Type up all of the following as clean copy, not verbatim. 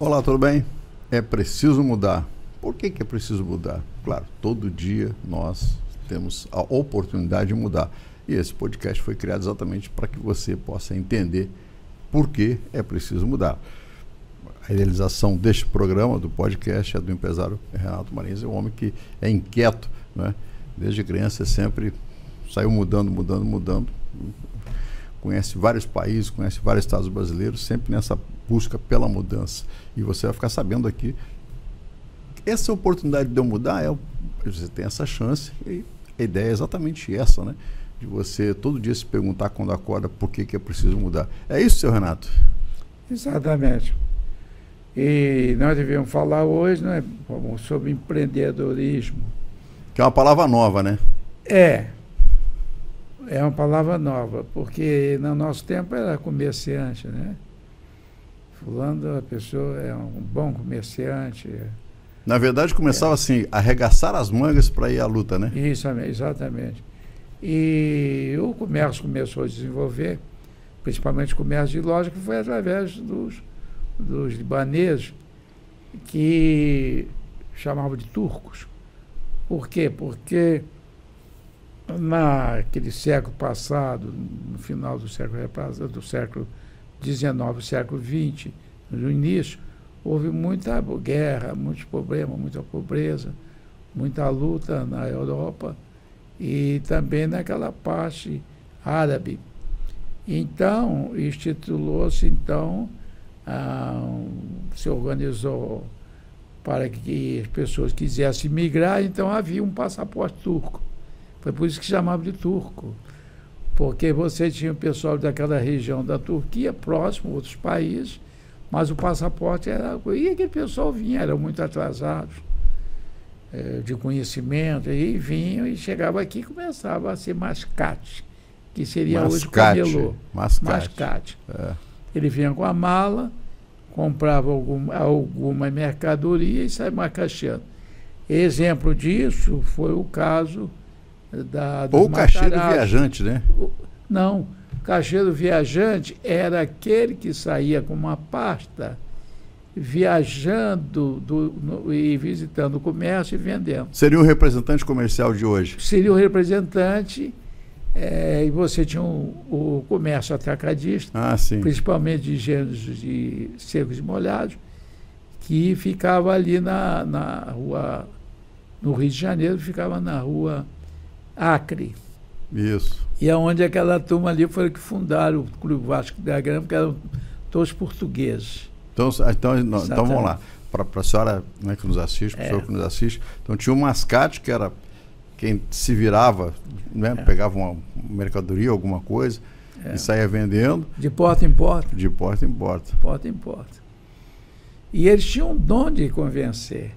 Olá, tudo bem? É preciso mudar. Por que é preciso mudar? Claro, todo dia nós temos a oportunidade de mudar. E esse podcast foi criado exatamente para que você possa entender por que é preciso mudar. A realização deste programa, do podcast, é do empresário Renato Marins, é um homem que é inquieto, né? Desde criança sempre saiu mudando. Conhece vários países, conhece vários estados brasileiros, sempre nessa busca pela mudança. E você vai ficar sabendo aqui, essa oportunidade de eu mudar, você tem essa chance, e a ideia é exatamente essa, né? De você todo dia se perguntar quando acorda por que é preciso mudar. É isso, seu Renato? Exatamente. E nós devemos falar hoje, né, sobre empreendedorismo. Que é uma palavra nova, né? É uma palavra nova, porque no nosso tempo era comerciante, né? Fulano, a pessoa é um bom comerciante. Na verdade, começava assim, arregaçar as mangas para ir à luta, né? Isso, exatamente. E o comércio começou a desenvolver, principalmente o comércio de loja, que foi através dos libaneses, que chamavam de turcos. Por quê? Porque naquele século passado, no final do século XIX, século XX, no início, houve muita guerra, muitos problemas, muita pobreza, muita luta na Europa e também naquela parte árabe. Então, instituiu-se, se organizou para que as pessoas quisessem migrar, então havia um passaporte turco. Foi por isso que chamava de turco, porque você tinha o pessoal daquela região da Turquia, próximo, outros países, mas o passaporte era... E aquele pessoal vinha, eram muito atrasados de conhecimento, e vinham e chegava aqui e começava a ser mascate, que seria hoje o camelô. Mascate. É. Ele vinha com a mala, comprava alguma mercadoria e saia macaxeando. Exemplo disso foi o caso ou caixeiro viajante, né? Não, caixeiro viajante era aquele que saía com uma pasta viajando e visitando o comércio e vendendo. Seria o representante comercial de hoje? Seria o representante, e você tinha o comércio atacadista, principalmente de gêneros de secos e molhados, que ficava ali na rua, no Rio de Janeiro, ficava na rua Acre. Isso. E aonde aquela turma ali foi que fundaram o Clube Vasco da Gama, que eram todos portugueses. Então vamos lá. Para a senhora, né, que nos assiste, para o senhor que nos assiste, então tinha o mascate, que era quem se virava, né, pegava uma mercadoria, alguma coisa, e saía vendendo. De porta em porta. De porta em porta. Porta em porta. E eles tinham um dom de convencer.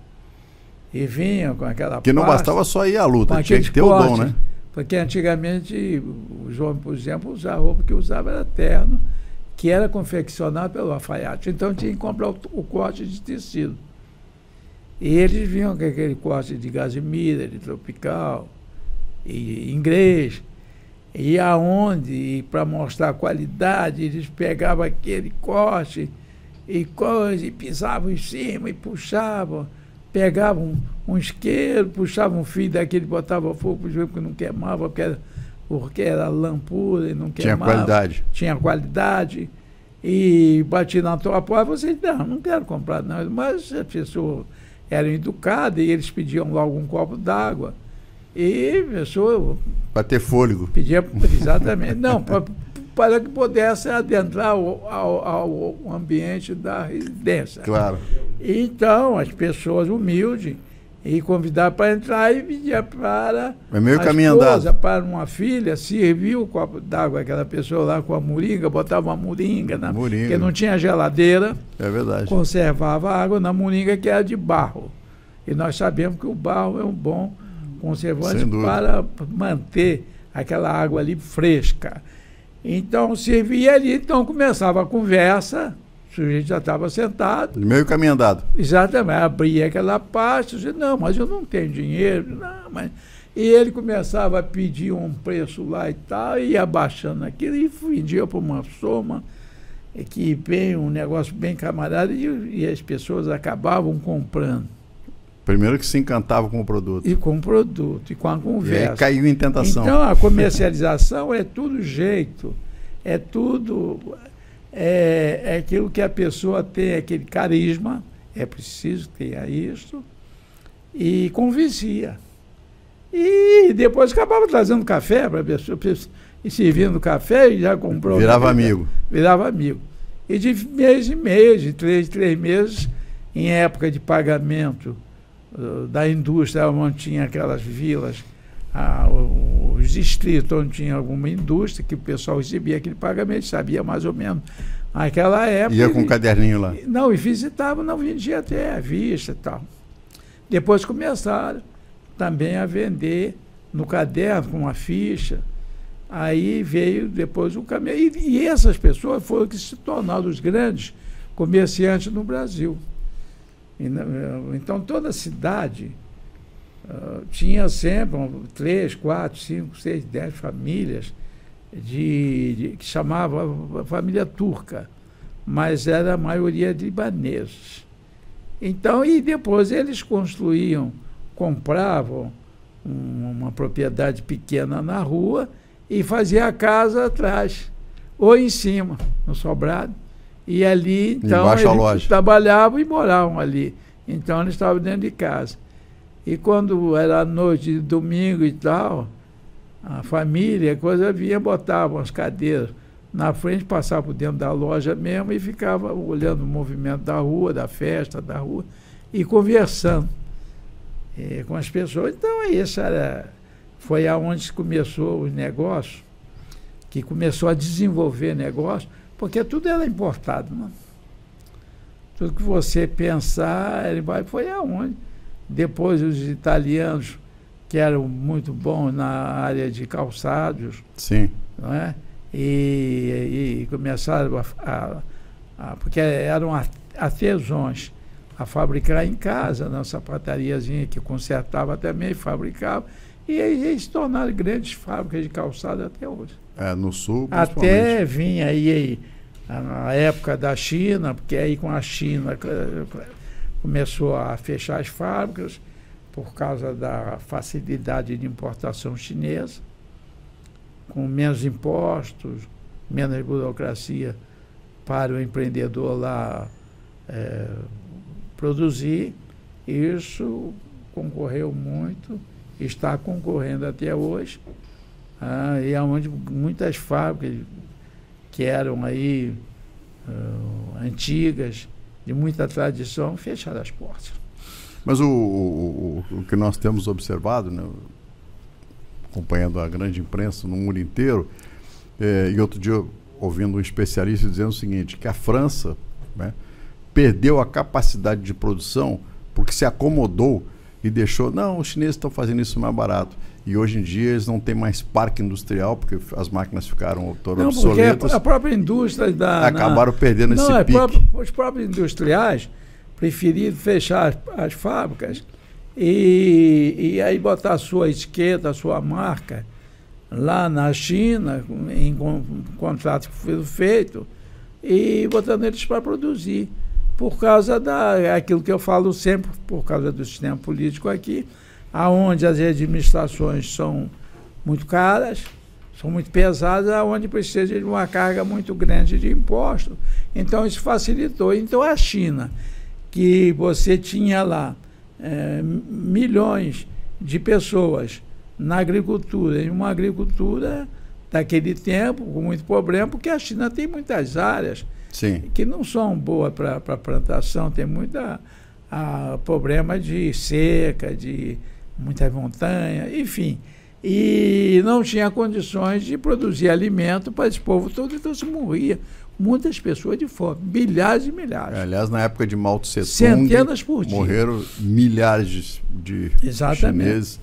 E vinham com aquela que não bastava só ir à luta, tinha que ter o dom, né? Porque antigamente os homens, por exemplo, a roupa que usava era terno, que era confeccionado pelo alfaiate. Então tinha que comprar o corte de tecido. E eles vinham com aquele corte de gazimira, de tropical, e inglês. E aonde, para mostrar a qualidade, eles pegavam aquele corte e pisavam em cima e puxavam. Pegavam um isqueiro, puxavam um fio daquele, botavam fogo, porque não queimava, porque era lã pura e não queimava. Tinha qualidade. Tinha qualidade. E batia na tua porta, você disse, não quero comprar, não. Mas as pessoas eram educadas e eles pediam logo um copo d'água. E a pessoa... Para ter fôlego. Pedia, exatamente. Não, para que pudesse adentrar ao ambiente da residência. Claro. Então, as pessoas humildes e convidavam para entrar e pedia para a esposa, para uma filha, servia o copo d'água, aquela pessoa lá com a moringa, botava uma moringa, porque não tinha geladeira. É verdade. Conservava a água na moringa, que era de barro. E nós sabemos que o barro é um bom conservante para manter aquela água ali fresca. Então, servia ali, então começava a conversa, o sujeito já estava sentado. Meio caminho andado. Exatamente, abria aquela pasta, dizia, não, mas eu não tenho dinheiro, não, mas... E ele começava a pedir um preço lá e tal, e ia baixando aquilo, e vendia por uma soma, que vem um negócio bem camarada e as pessoas acabavam comprando. Primeiro que se encantava com o produto. E com o produto, e com a conversa. E aí caiu em tentação. Então, a comercialização é tudo jeito, é tudo... É aquilo que a pessoa tem, aquele carisma, é preciso ter isso, e convencia. E depois acabava trazendo café para a pessoa, e servindo café e já comprou. Virava amigo. Virava amigo. E de mês em mês, de 3 meses, em época de pagamento da indústria, onde tinha aquelas vilas, os distritos onde tinha alguma indústria, que o pessoal recebia aquele pagamento, sabia mais ou menos. Naquela época... Ia com um caderninho lá. Não, e visitava, não vendia até à vista e tal. Depois começaram também a vender no caderno, com uma ficha. Aí veio depois o caminho. E essas pessoas foram que se tornaram os grandes comerciantes no Brasil. Então, toda cidade tinha sempre 3, 4, 5, 6, 10 famílias que chamava família turca, mas era a maioria de libaneses. Então, e depois eles compravam uma propriedade pequena na rua e faziam a casa atrás, ou em cima, no sobrado. E ali, então, eles trabalhavam e moravam ali. Então, eles estavam dentro de casa. E quando era noite de domingo e tal, a família, coisa vinha, botavam as cadeiras na frente, passava por dentro da loja mesmo e ficava olhando o movimento da rua, da festa da rua, e conversando com as pessoas. Então, isso foi aonde começou o negócio, que começou a desenvolver negócio, porque tudo era importado, né? Tudo que você pensar, foi aonde. Depois os italianos, que eram muito bons na área de calçados, sim, não é? E começaram porque eram artesãos, a fabricar em casa, na sapatariazinha que consertava também, fabricava, e aí eles se tornaram grandes fábricas de calçado até hoje. No sul, até vinha aí a época da China, porque aí com a China começou a fechar as fábricas por causa da facilidade de importação chinesa, com menos impostos, menos burocracia para o empreendedor lá produzir. Isso concorreu muito, está concorrendo até hoje, e é onde muitas fábricas que eram aí antigas, de muita tradição, fecharam as portas. Mas o que nós temos observado, né, acompanhando a grande imprensa no mundo inteiro, e outro dia ouvindo um especialista dizendo o seguinte, que a França, né, perdeu a capacidade de produção porque se acomodou e deixou, não, os chineses estão fazendo isso mais barato. E hoje em dia eles não têm mais parque industrial, porque as máquinas ficaram todas obsoletas. Porque a própria indústria acabaram perdendo esse pique. Os próprios industriais preferiram fechar as fábricas e aí botar a sua etiqueta, a sua marca lá na China, em contrato que foi feito, e botando eles para produzir. Por causa aquilo que eu falo sempre, por causa do sistema político aqui, aonde as administrações são muito caras, são muito pesadas, aonde precisa de uma carga muito grande de impostos. Então, isso facilitou. Então, a China, que você tinha lá milhões de pessoas na agricultura, em uma agricultura daquele tempo, com muito problema, porque a China tem muitas áreas, sim, que não são boas para plantação, tem muita problema de seca, de muitas montanhas, enfim. E não tinha condições de produzir alimento para esse povo todo, então se morria muitas pessoas de fome, milhares e milhares. Aliás, na época de Mao Tse Tung, centenas por dia, morreram milhares de chineses,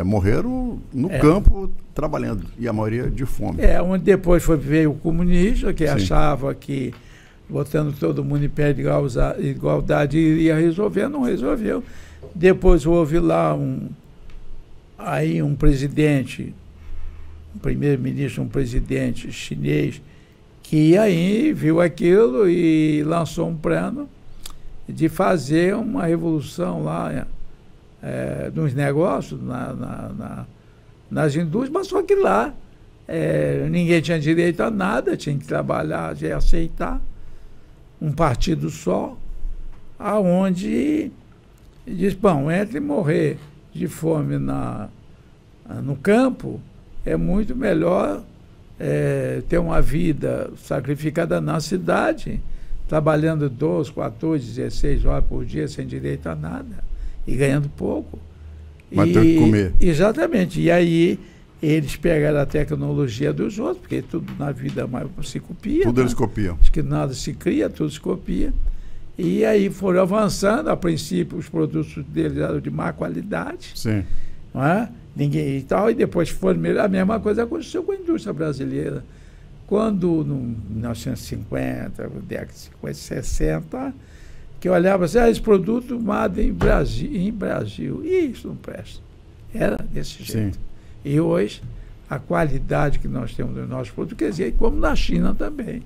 morreram no campo trabalhando, e a maioria de fome. Onde depois veio o comunista, que sim, achava que botando todo mundo em pé de igualdade iria resolver, não resolveu. Depois houve lá um presidente, um primeiro-ministro, um presidente chinês, que aí viu aquilo e lançou um plano de fazer uma revolução lá nos negócios, nas indústrias, mas só que lá ninguém tinha direito a nada, tinha que trabalhar e aceitar um partido só, aonde diz, bom, entre morrer de fome no campo, é muito melhor ter uma vida sacrificada na cidade, trabalhando 12, 14, 16 horas por dia sem direito a nada e ganhando pouco. Mas tem que comer. Exatamente. E aí eles pegaram a tecnologia dos outros, porque tudo na vida se copia. Tudo eles copiam. Acho que nada se cria, tudo se copia. E aí foram avançando. A princípio, os produtos deles eram de má qualidade. Sim. Não é? Ninguém e tal. E depois foram melhor. A mesma coisa aconteceu com a indústria brasileira. Quando, no 1950, década de 50, 60, que eu olhava assim, esse produto made em Brasil. E isso não presta. Era desse jeito. Sim. E hoje, a qualidade que nós temos dos nossos produtos, quer dizer, como na China também.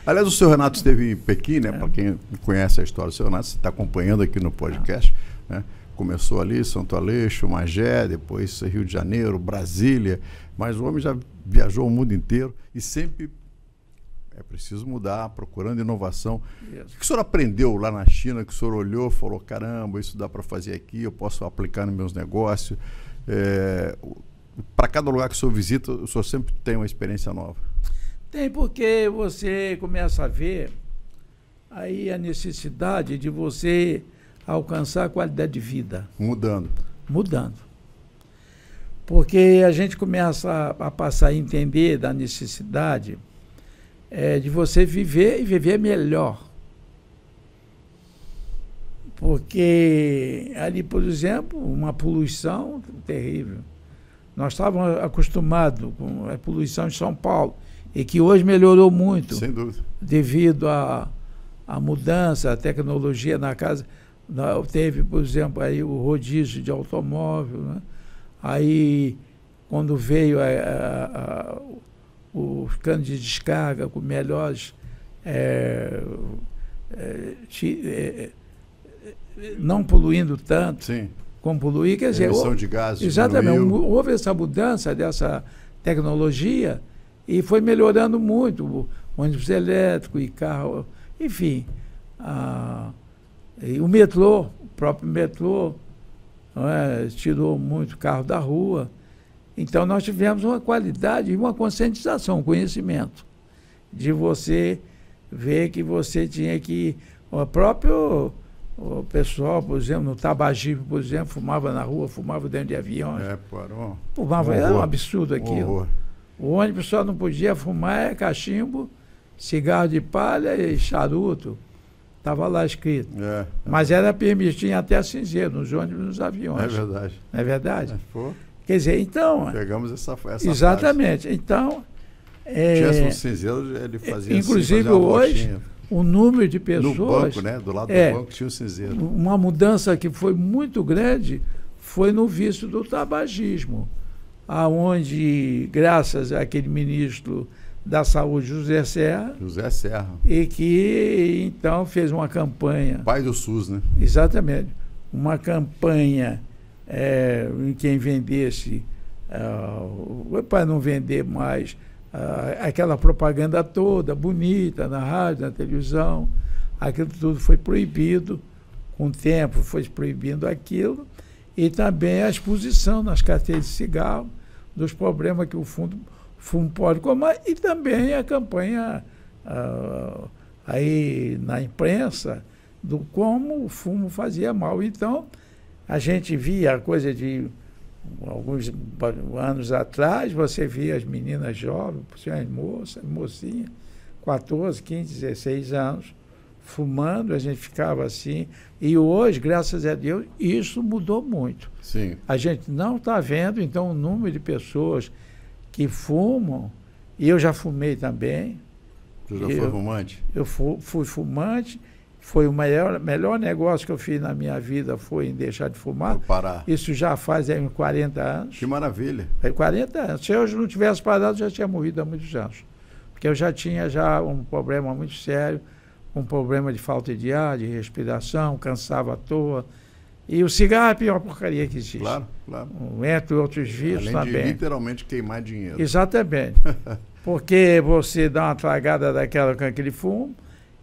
Aliás, o seu Renato esteve em Pequim, né? Para quem conhece a história do seu Renato, você está acompanhando aqui no podcast, né? Começou ali, Santo Aleixo, Magé, depois Rio de Janeiro, Brasília, mas o homem já viajou o mundo inteiro e sempre é preciso mudar, procurando inovação. Isso. O que o senhor aprendeu lá na China, que o senhor olhou e falou, caramba, isso dá para fazer aqui, eu posso aplicar nos meus negócios? Para cada lugar que o senhor visita, o senhor sempre tem uma experiência nova? Tem, porque você começa a ver aí a necessidade de você alcançar a qualidade de vida. Mudando. Porque a gente começa a passar a entender da necessidade de você viver e viver melhor. Porque ali, por exemplo, uma poluição terrível. Nós estávamos acostumados com a poluição em São Paulo, e que hoje melhorou muito. Sem dúvida. Devido à mudança, à tecnologia na casa. Teve, por exemplo, aí o rodízio de automóvel, né? Aí, quando veio os canos de descarga com melhores... não poluindo tanto. Sim. Como poluir, quer dizer... Emissão de gases. Exatamente. Houve essa mudança dessa tecnologia e foi melhorando muito. O ônibus elétrico e carro... Enfim, e o metrô, o próprio metrô, tirou muito carro da rua. Então, nós tivemos uma qualidade e uma conscientização, um conhecimento de você ver que você tinha que... O pessoal, por exemplo, no tabagismo, por exemplo, fumava na rua, fumava dentro de aviões. Fumava, era um absurdo aquilo. O ônibus só não podia fumar cachimbo, cigarro de palha e charuto. Estava lá escrito. Mas era permitido até cinzeiro, nos ônibus e nos aviões. É verdade. Não é verdade? Quer dizer, então... Pegamos essa exatamente. Fase. Então... Tivesse um cinzeiro, ele fazia inclusive assim, hoje... O número de pessoas... No banco, né? Do lado do banco tinha o cinzeiro. Uma mudança que foi muito grande foi no vício do tabagismo, aonde, graças àquele ministro da Saúde, José Serra... E que, então, fez uma campanha... Pai do SUS, né? Exatamente. Uma campanha em quem vendesse... para não vender mais... aquela propaganda toda, bonita, na rádio, na televisão, aquilo tudo foi proibido, com o tempo foi proibindo aquilo, e também a exposição nas carteiras de cigarro dos problemas que o fumo pode comer, e também a campanha aí na imprensa do como o fumo fazia mal. Então, a gente via a coisa de... Alguns anos atrás, você via as meninas jovens, as mocinhas, 14, 15, 16 anos, fumando, a gente ficava assim. E hoje, graças a Deus, isso mudou muito. Sim. A gente não está vendo, então, o número de pessoas que fumam, e eu já fumei também. Você já foi fumante? Eu fui fumante. Foi o melhor negócio que eu fiz na minha vida, foi em deixar de fumar. Vou parar. Isso já faz uns 40 anos. Que maravilha. 40 anos. Se eu não tivesse parado, eu já tinha morrido há muitos anos. porque eu já tinha um problema muito sério, um problema de falta de ar, de respiração, cansava à toa. E o cigarro é a pior porcaria que existe. Claro, claro. Entre outros vícios também. Além de literalmente queimar dinheiro. Exatamente. Porque você dá uma tragada daquela com aquele fumo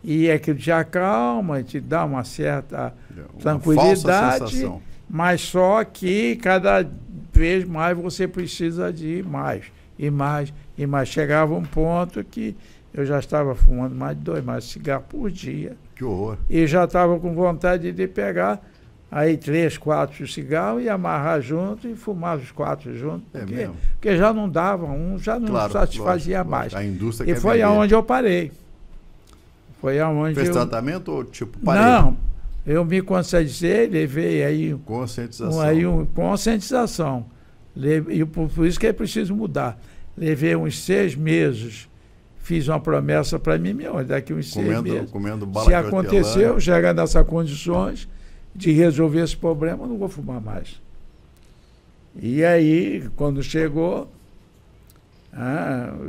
e aquilo te acalma, te dá uma certa tranquilidade, mas só que cada vez mais você precisa de mais, e mais, e mais. Chegava um ponto que eu já estava fumando mais de 2 maços de cigarro por dia. Que horror. E já estava com vontade de pegar aí 3, 4 cigarros e amarrar junto e fumar os 4 juntos. Porque já não dava, já não satisfazia mais. A indústria e quer foi vender. aonde eu parei. Foi aonde Fez tratamento ou tipo parei? Não, eu me conscientizei, levei aí conscientização. E por isso que é preciso mudar. Levei uns 6 meses, fiz uma promessa para mim mesmo, daqui uns 6 meses. Se aconteceu, chegar nessas condições de resolver esse problema, eu não vou fumar mais. E aí, quando chegou,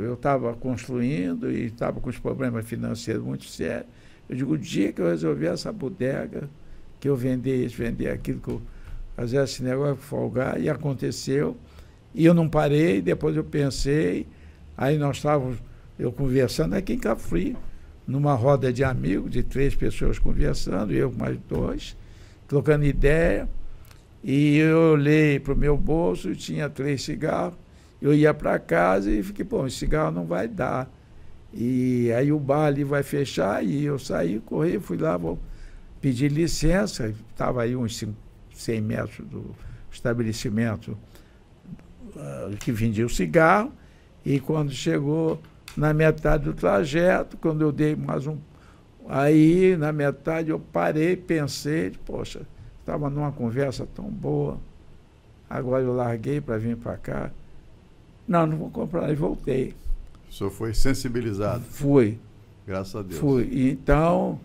eu estava construindo e estava com os problemas financeiros muito sérios. Eu digo, o dia que eu resolver essa bodega, que eu vender isso, vender aquilo, que eu fazer esse negócio, folgar, e aconteceu. E eu não parei, depois eu pensei, aí nós estávamos, eu conversando aqui em Cabo Frio, numa roda de amigos, de 3 pessoas conversando, eu com mais 2, trocando ideia, e eu olhei para o meu bolso, tinha 3 cigarros, eu ia para casa e fiquei, esse cigarro não vai dar. E aí o bar ali vai fechar, e eu saí, corri, fui lá, vou pedir licença, estava aí uns 100 metros do estabelecimento que vendia o cigarro, e quando chegou na metade do trajeto, quando eu dei mais aí na metade eu parei, pensei, poxa, estava numa conversa tão boa, agora eu larguei para vir para cá, não vou comprar, e voltei. O senhor foi sensibilizado? Fui. Graças a Deus. Fui. Então,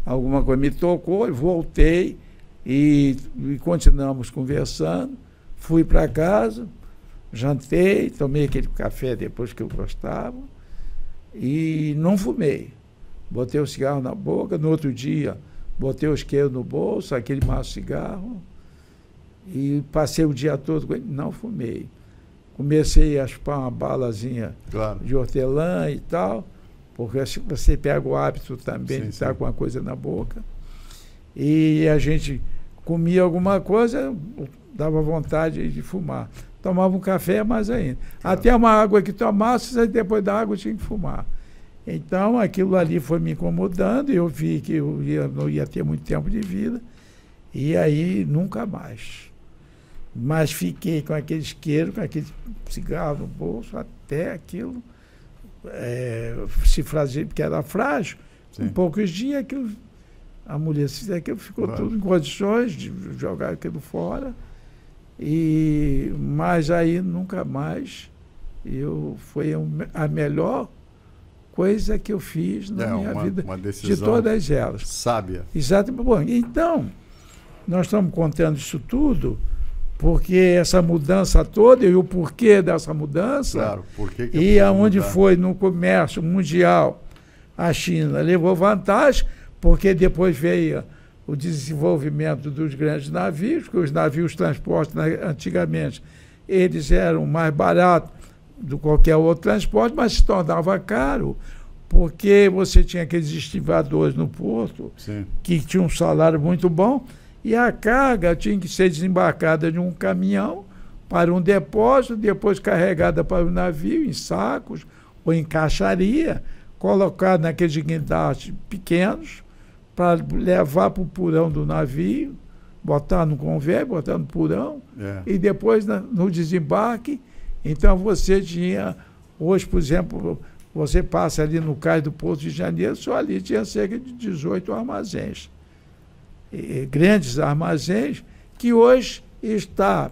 alguma coisa me tocou, voltei e continuamos conversando. Fui para casa, jantei, tomei aquele café depois que eu gostava e não fumei. Botei o cigarro na boca, no outro dia botei o isqueiro no bolso, aquele maço de cigarro, e passei o dia todo com ele, não fumei. Comecei a chupar uma balazinha de hortelã e tal, porque você pega o hábito também de estar com uma coisa na boca. E a gente comia alguma coisa, dava vontade de fumar. Tomava um café, mais ainda. Até uma água que tomasse, depois da água tinha que fumar. Então, aquilo ali foi me incomodando, eu vi que eu não ia ter muito tempo de vida, e aí nunca mais. Mas fiquei com aquele isqueiro, com aquele cigarro no bolso, até aquilo se frazia, porque era frágil. Em poucos dias, a mulher aquilo ficou tudo em condições de jogar aquilo fora. Mas aí nunca mais. Foi a melhor coisa que eu fiz na minha vida, de todas elas. Sábia. Exatamente. Bom, então, nós estamos contando isso tudo porque essa mudança toda e o porquê dessa mudança, claro, porque que e aonde foi no comércio mundial, a China levou vantagem, porque depois veio o desenvolvimento dos grandes navios, que os navios transportes antigamente, eles eram mais baratos do que qualquer outro transporte, mas se tornava caro, porque você tinha aqueles estivadores no porto, que tinham um salário muito bom, e a carga tinha que ser desembarcada de um caminhão para um depósito, depois carregada para o navio em sacos ou em caixaria, colocada naqueles guindastes pequenos para levar para o porão do navio, botar no convés, botar no porão, e depois no desembarque. Então você tinha, hoje, por exemplo, você passa ali no cais do Porto de Janeiro, só ali tinha cerca de 18 armazéns. Grandes armazéns, que hoje está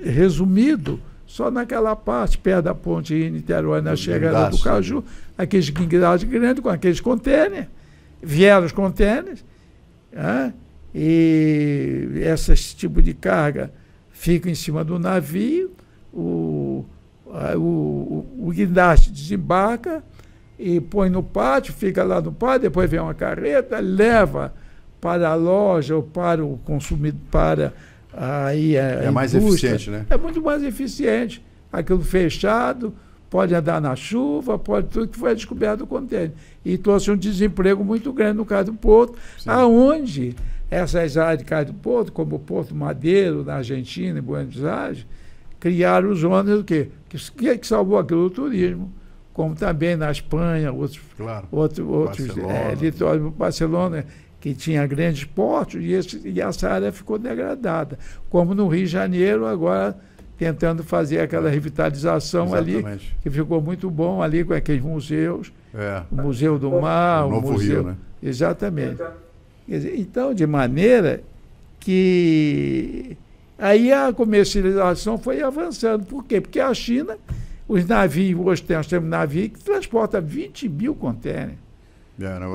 resumido só naquela parte, perto da ponte de Niterói, na chegada do Caju, aqueles guindados grandes com aqueles contêineres, vieram os contêineres, e esse tipo de carga fica em cima do navio, o guindaste desembarca e põe no pátio, fica lá no pátio, depois vem uma carreta, leva para a loja ou para o consumidor, para aí a mais indústria. Eficiente, né? É muito mais eficiente. Aquilo fechado, pode andar na chuva, pode tudo, que foi descoberto o contêiner. E trouxe um desemprego muito grande no caso do Porto, aonde essas áreas de Cais do Porto, como o Porto Madeiro, na Argentina, em Buenos Aires, criaram zonas do quê? Que salvou aquilo do turismo, como também na Espanha, outros litorais, Barcelona, que tinha grandes portos, e essa área ficou degradada. Como no Rio de Janeiro, agora tentando fazer aquela revitalização ali, que ficou muito bom ali com aqueles museus, o Museu do Mar, o Novo Museu, Rio, né? Exatamente. Quer dizer, então, de maneira que aí a comercialização foi avançando. Por quê? Porque a China, os navios, hoje nós temos navio que transporta 20 mil contêineres.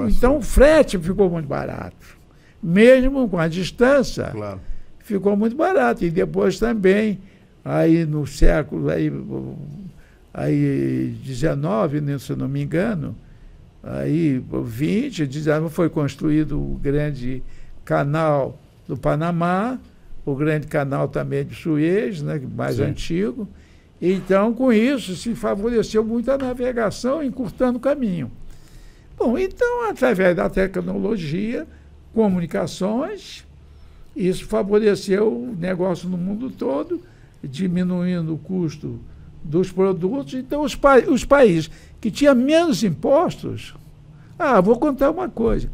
Então o frete ficou muito barato. Mesmo com a distância, ficou muito barato. E depois também, aí no século aí 19, né, se eu não me engano, aí 20, 19, foi construído o grande canal do Panamá, o grande canal também de Suez, né, mais antigo. Então, com isso, se favoreceu muito a navegação, encurtando o caminho. Bom, então, através da tecnologia, comunicações, isso favoreceu o negócio no mundo todo, diminuindo o custo dos produtos. Então, os países que tinham menos impostos... vou contar uma coisa.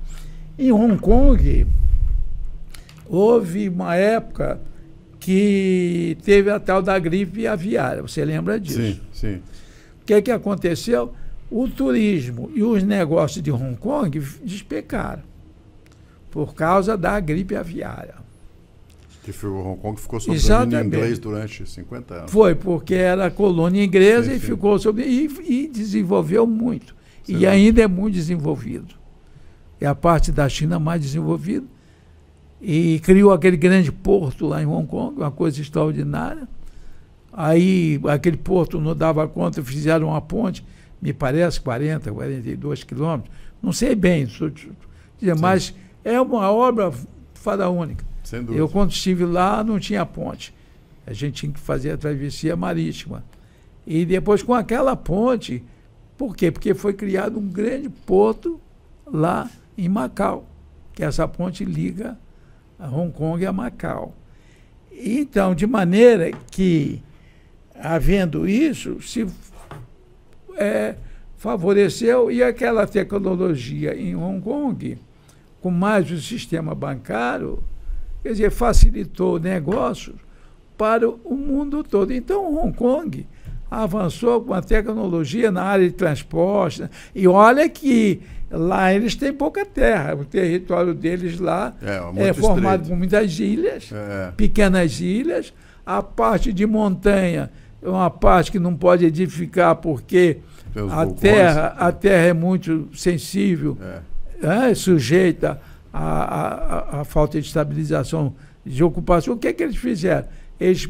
Em Hong Kong, houve uma época que teve a tal da gripe aviária. Você lembra disso? Sim, sim. O que aconteceu? O turismo e os negócios de Hong Kong despecaram por causa da gripe aviária. Que Hong Kong ficou sob domínio inglês durante 50 anos. Foi, porque era colônia inglesa e ficou sob... E desenvolveu muito. E ainda é muito desenvolvido. É a parte da China mais desenvolvida. E criou aquele grande porto lá em Hong Kong, uma coisa extraordinária. Aí aquele porto não dava conta, fizeram uma ponte, me parece 40, 42 quilômetros, não sei bem, mas é uma obra faraônica. Sem dúvida. Eu, quando estive lá, não tinha ponte. A gente tinha que fazer a travessia marítima. E depois, com aquela ponte, por quê? Porque foi criado um grande porto lá em Macau, que essa ponte liga a Hong Kong a Macau. Então, de maneira que, havendo isso, se favoreceu, e aquela tecnologia em Hong Kong, com mais o sistema bancário, quer dizer, facilitou negócios para o mundo todo. Então, Hong Kong avançou com a tecnologia na área de transporte, né? E olha que lá eles têm pouca terra, o território deles lá é formado por muitas ilhas, pequenas ilhas, a parte de montanha é uma parte que não pode edificar porque a terra é muito sensível, sujeita à falta de estabilização de ocupação. O que é que eles fizeram? Eles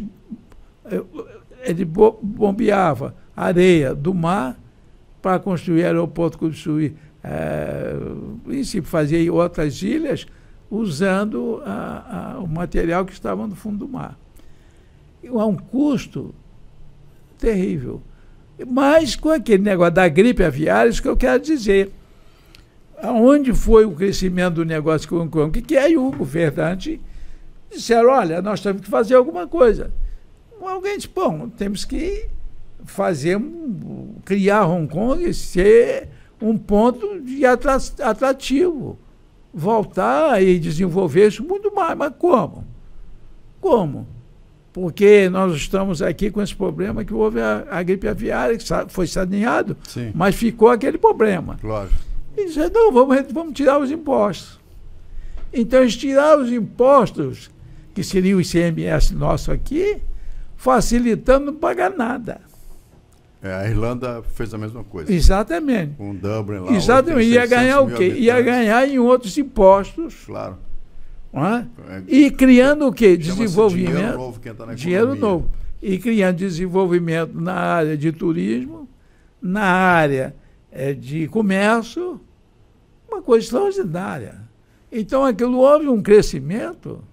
bombeavam areia do mar para construir aeroporto, construir e se fazia outras ilhas usando o material que estava no fundo do mar. A um custo terrível. Mas com aquele negócio da gripe aviária, isso que eu quero dizer. Aonde foi o crescimento do negócio com o Hong Kong? Que aí o governante disseram, olha, nós temos que fazer alguma coisa. Alguém disse, bom, temos que criar Hong Kong ser um ponto de atrativo. Voltar e desenvolver isso muito mais. Mas como? Como? Porque nós estamos aqui com esse problema que houve a gripe aviária, que foi saneado, mas ficou aquele problema. Lógico. E disseram, não, vamos tirar os impostos. Então, eles tiraram os impostos, que seria o ICMS nosso aqui, facilitando não pagar nada. A Irlanda fez a mesma coisa. Exatamente. Com Dublin lá. Exatamente. Ia ganhar o quê? Ia ganhar em outros impostos. Claro. E criando o quê? Desenvolvimento. Dinheiro novo que entra na economia. Dinheiro novo. e criando desenvolvimento na área de turismo, na área de comércio, uma coisa extraordinária. Então, aquilo houve um crescimento.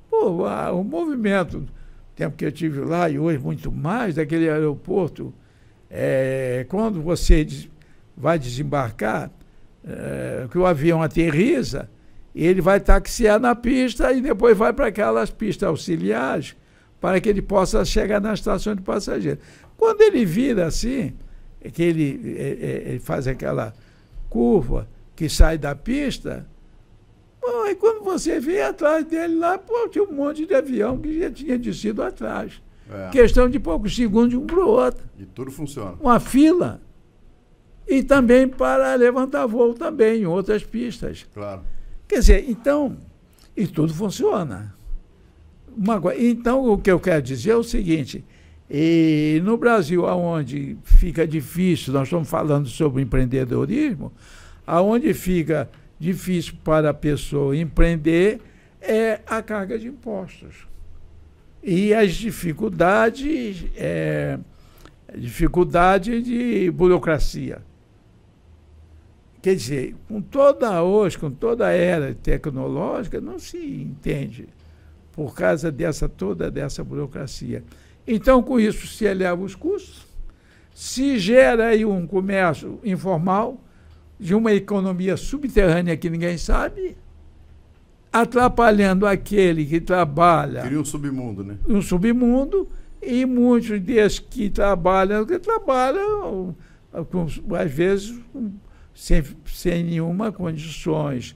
Pô, o movimento, no tempo que eu estive lá, e hoje muito mais, daquele aeroporto, quando você vai desembarcar, que o avião aterriza, ele vai taxiar na pista e depois vai para aquelas pistas auxiliares para que ele possa chegar na estação de passageiros. Quando ele vira assim, que ele faz aquela curva que sai da pista, bom, aí quando você vê atrás dele lá, pô, tinha um monte de avião que já tinha descido atrás. Questão de poucos segundos de um para o outro. E tudo funciona. Uma fila. E também para levantar voo também, em outras pistas. Claro. Quer dizer, então, e tudo funciona. Então, o que eu quero dizer é o seguinte, e no Brasil, onde fica difícil, nós estamos falando sobre empreendedorismo, aonde fica difícil para a pessoa empreender é a carga de impostos. E as dificuldades de burocracia. Quer dizer, com toda a era tecnológica, não se entende por causa toda dessa burocracia. Então, com isso, se eleva os custos, se gera aí um comércio informal, de uma economia subterrânea que ninguém sabe, atrapalhando aquele que trabalha. Cria um submundo, né? Um submundo, e muitos desses que trabalham, às vezes, sem nenhuma condições,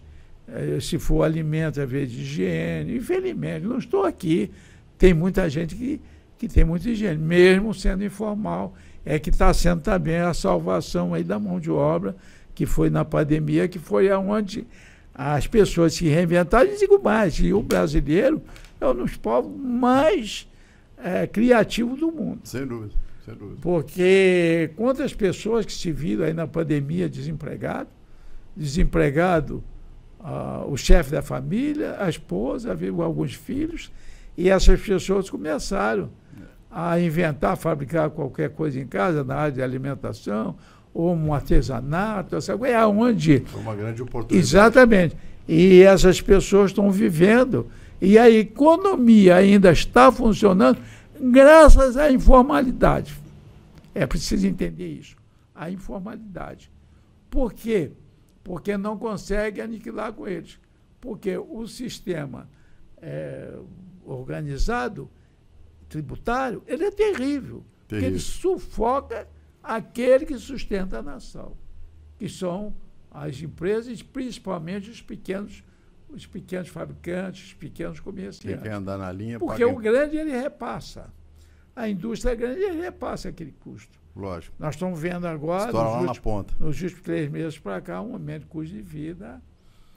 se for alimento, às vezes, de higiene. Infelizmente, não estou aqui, tem muita gente que tem muita higiene, mesmo sendo informal, que está sendo também a salvação aí da mão de obra, que foi na pandemia, que foi onde as pessoas se reinventaram. E digo mais, e o brasileiro é um dos povos mais criativos do mundo. Sem dúvida, sem dúvida. Porque quantas pessoas que se viram aí na pandemia desempregado, o chefe da família, a esposa, alguns filhos, e essas pessoas começaram a inventar, fabricar qualquer coisa em casa, na área de alimentação, ou um artesanato, essa coisa, aonde... Foi uma grande oportunidade. Exatamente. E essas pessoas estão vivendo, e a economia ainda está funcionando graças à informalidade. É preciso entender isso, a informalidade. Por quê? Porque não consegue aniquilar com eles. Porque o sistema organizado, tributário, ele é terrível. Porque ele sufoca aquele que sustenta a nação, que são as empresas, principalmente os pequenos fabricantes, os pequenos comerciantes. Quem quer andar na linha... Porque o grande, ele repassa. A indústria grande, ele repassa aquele custo. Lógico. Nós estamos vendo agora, nos últimos 3 meses para cá, um aumento de custo de vida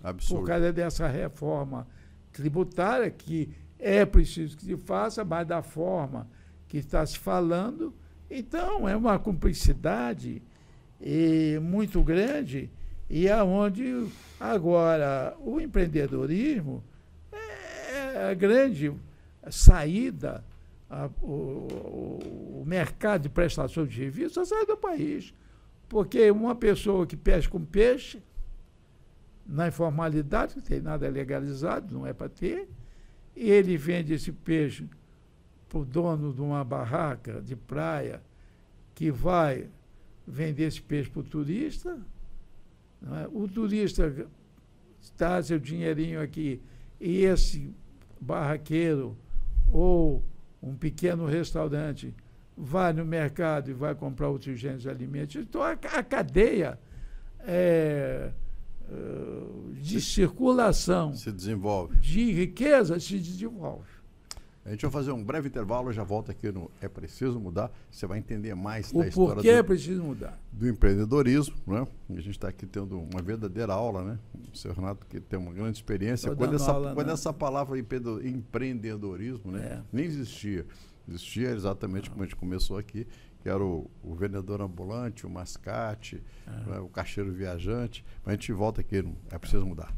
absurdo, por causa dessa reforma tributária, que é preciso que se faça, mas da forma que está se falando. Então, é uma cumplicidade muito grande, e aonde agora o empreendedorismo é a grande saída, o mercado de prestação de serviços sai do país. Porque uma pessoa que pesca com peixe, na informalidade, não tem nada legalizado, não é para ter, e ele vende esse peixe para o dono de uma barraca de praia, que vai vender esse peixe para o turista, não é? O turista dá seu dinheirinho aqui, e esse barraqueiro ou um pequeno restaurante vai no mercado e vai comprar outros gêneros de alimentos. Então, a cadeia de circulação se desenvolve, de riqueza se desenvolve. A gente vai fazer um breve intervalo, já volta aqui no É Preciso Mudar. Você vai entender mais da história é preciso mudar do empreendedorismo, né? A gente está aqui tendo uma verdadeira aula, né? O seu Renato, que tem uma grande experiência. Quando essa palavra empreendedorismo, né? Nem existia. Existia exatamente como a gente começou aqui, que era o vendedor ambulante, o mascate, né? O caixeiro viajante. Mas a gente volta aqui no É Preciso Mudar.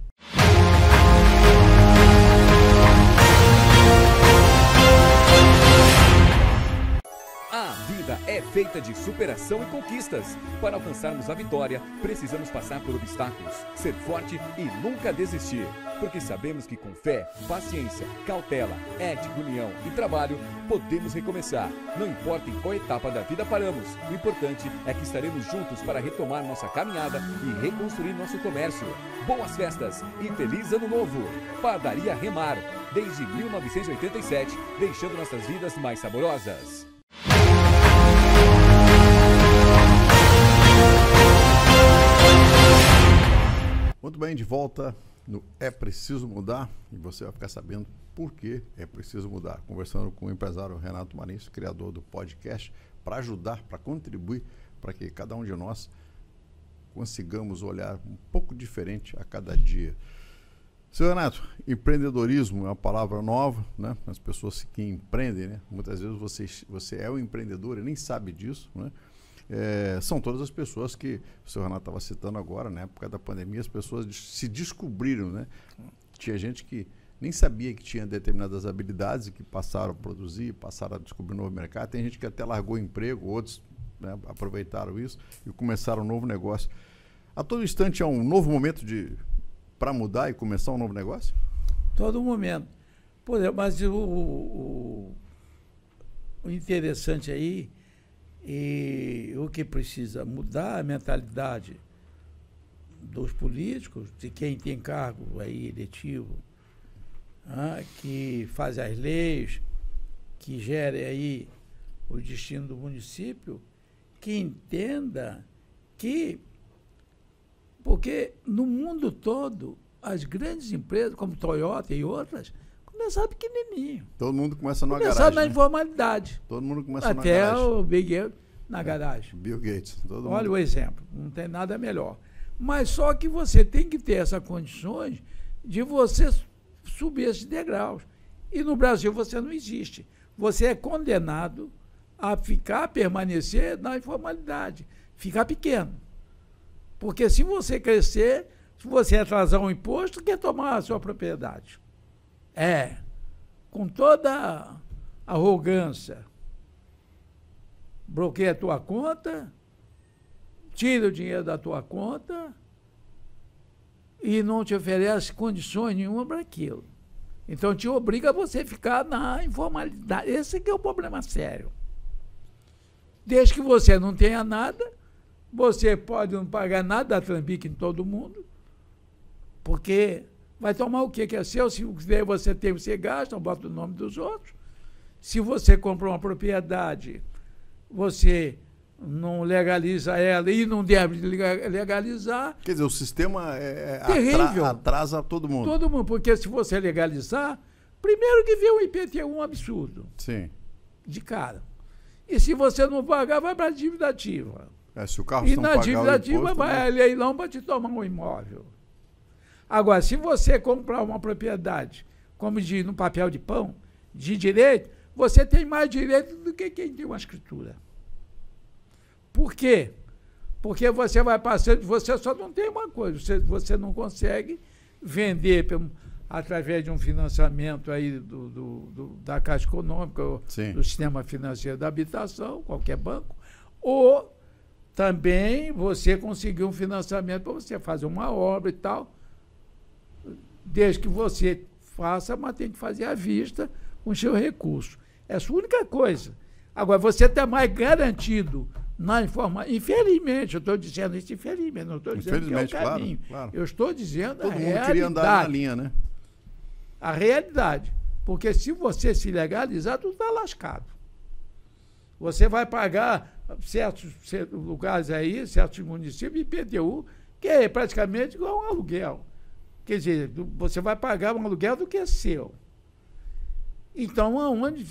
vida é feita de superação e conquistas. Para alcançarmos a vitória, precisamos passar por obstáculos, ser forte e nunca desistir. Porque sabemos que com fé, paciência, cautela, ética, união e trabalho, podemos recomeçar. Não importa em qual etapa da vida paramos, o importante é que estaremos juntos para retomar nossa caminhada e reconstruir nosso comércio. Boas festas e feliz ano novo! Padaria Remar, desde 1987, deixando nossas vidas mais saborosas. Muito bem, de volta no É Preciso Mudar, e você vai ficar sabendo por que é preciso mudar. Conversando com o empresário Renato Marins, criador do podcast, para ajudar, para contribuir, para que cada um de nós consigamos olhar um pouco diferente a cada dia. Seu Renato, empreendedorismo é uma palavra nova, né? As pessoas que empreendem, né? Muitas vezes você é o empreendedor e nem sabe disso, né? São todas as pessoas que o senhor Renato estava citando agora, na época da pandemia, as pessoas se descobriram, né? Tinha gente que nem sabia que tinha determinadas habilidades e que passaram a produzir, passaram a descobrir um novo mercado. Tem gente que até largou o emprego, outros, né, aproveitaram isso e começaram um novo negócio. A todo instante é um novo momento para mudar e começar um novo negócio? Todo momento. Por exemplo, mas o interessante aí, e o que precisa mudar a mentalidade dos políticos, de quem tem cargo aí eletivo, que faz as leis, que gere aí o destino do município, que entenda que, porque no mundo todo, as grandes empresas, como Toyota e outras, começaram pequenininho. Todo mundo começa numa garagem. Começaram na informalidade. Todo mundo começa na garagem. Até o Big Gates na garagem. Bill Gates. Olha o exemplo. Não tem nada melhor. Mas só que você tem que ter essas condições de você subir esses degraus. E no Brasil você não existe. Você é condenado a permanecer na informalidade. Ficar pequeno. Porque se você crescer, se você atrasar um imposto, quer tomar a sua propriedade. Com toda arrogância, bloqueia a tua conta, tira o dinheiro da tua conta e não te oferece condições nenhuma para aquilo. Então te obriga a você ficar na informalidade. Esse que é o problema sério. Desde que você não tenha nada, você pode não pagar nada da Trambique em todo mundo, porque vai tomar o que é seu? Se você tem, você gasta, bota o nome dos outros. Se você comprou uma propriedade, você não legaliza ela e não deve legalizar. Quer dizer, o sistema atrasa todo mundo. Todo mundo, porque se você legalizar, primeiro que vê um IPTU um absurdo. Sim. De cara. E se você não pagar, vai para a dívida ativa. Se o carro e não na pagar dívida o ativa imposto, vai a leilão para te tomar um imóvel. Agora, se você comprar uma propriedade, como diz no papel de pão, de direito, você tem mais direito do que quem tem uma escritura. Por quê? Porque você vai passando, você só não tem uma coisa, você não consegue vender através de um financiamento aí da Caixa Econômica, do Sistema Financeiro da Habitação, qualquer banco, ou também você conseguir um financiamento para você fazer uma obra e tal, desde que você faça, mas tem que fazer à vista com o seu recurso. É a sua única coisa. Agora, você está mais garantido na informação. Infelizmente, eu estou dizendo isso, infelizmente, não estou dizendo que é o caminho. Claro. Eu estou dizendo todo a mundo realidade. Queria andar na linha, né? A realidade. Porque se você se legalizar, tu está lascado. Você vai pagar certos lugares aí, certos municípios, IPTU, que é praticamente igual a um aluguel. Quer dizer, você vai pagar um aluguel do que é seu. Então, aonde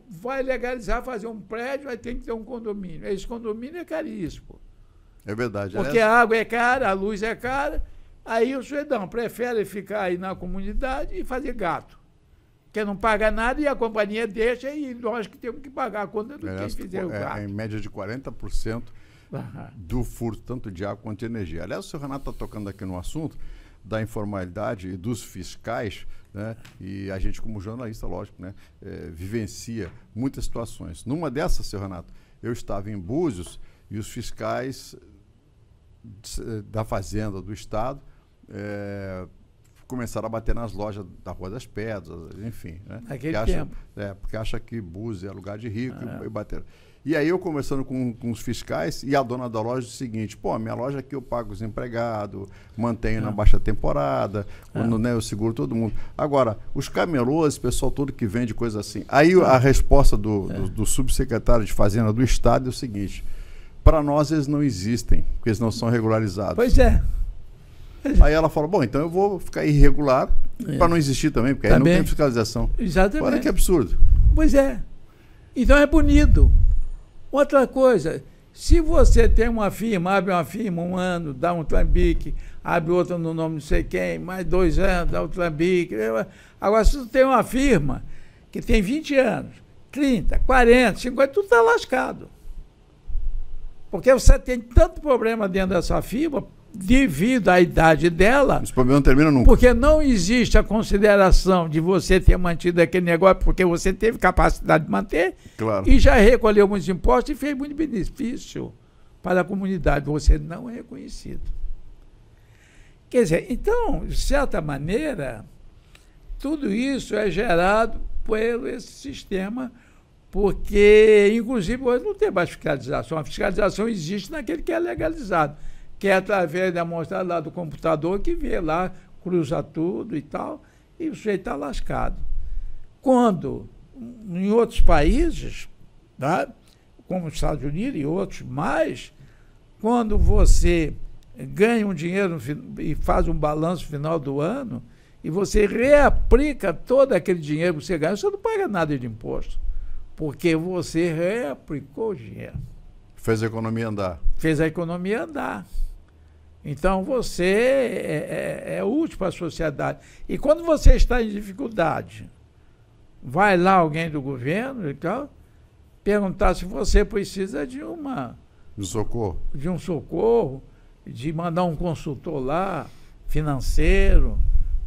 vai legalizar, fazer um prédio, vai ter que ter um condomínio. Esse condomínio é caríssimo. É verdade. Porque a água é cara, a luz é cara, aí o cidadão prefere ficar aí na comunidade e fazer gato. Porque não paga nada e a companhia deixa e nós que temos que pagar a conta do quem fizer o gato. Em média de 40% do furto, tanto de água quanto de energia. Aliás, o senhor Renato está tocando aqui no assunto da informalidade e dos fiscais, né? E a gente, como jornalista, lógico, né, vivencia muitas situações. Numa dessas, senhor Renato, eu estava em Búzios e os fiscais da Fazenda do Estado começaram a bater nas lojas da Rua das Pedras, enfim. Né? Naquele tempo. Porque acha que Búzios é lugar de rico e bateram. E aí eu conversando com os fiscais e a dona da loja disse o seguinte: pô, minha loja aqui eu pago os empregados, mantenho na baixa temporada, quando, né, eu seguro todo mundo. Agora, os camelôs, esse pessoal todo que vende coisa assim. Aí a resposta do subsecretário de Fazenda do Estado é o seguinte: para nós eles não existem, porque eles não são regularizados. Pois é. Aí ela falou: bom, então eu vou ficar irregular para não existir também, porque aí não tem fiscalização. Exatamente. Olha que absurdo. Pois é. Então é bonito. Outra coisa, se você tem uma firma, abre uma firma 1 ano, dá um trambique, abre outra no nome não sei quem, mais 2 anos, dá um trambique. Agora, se você tem uma firma que tem 20 anos, 30, 40, 50, tudo está lascado. Porque você tem tanto problema dentro dessa firma, devido à idade dela. Esse problema não termina nunca. Porque não existe a consideração de você ter mantido aquele negócio porque você teve capacidade de manter. Claro. E já recolheu muitos impostos e fez muito benefício para a comunidade. Você não é reconhecido. Quer dizer, então, de certa maneira, tudo isso é gerado por esse sistema, porque, inclusive, hoje não tem mais fiscalização. A fiscalização existe naquele que é legalizado, que é através da amostragem lá do computador, que vê lá, cruza tudo e tal, e o sujeito está lascado. Quando, em outros países, tá, como os Estados Unidos e outros mais, quando você ganha um dinheiro e faz um balanço final do ano, e você reaplica todo aquele dinheiro que você ganha, você não paga nada de imposto, porque você reaplicou o dinheiro. Fez a economia andar. Fez a economia andar. Então, você é útil para a sociedade. E quando você está em dificuldade, vai lá alguém do governo e tal, perguntar se você precisa de socorro. De um socorro, de mandar um consultor lá, financeiro,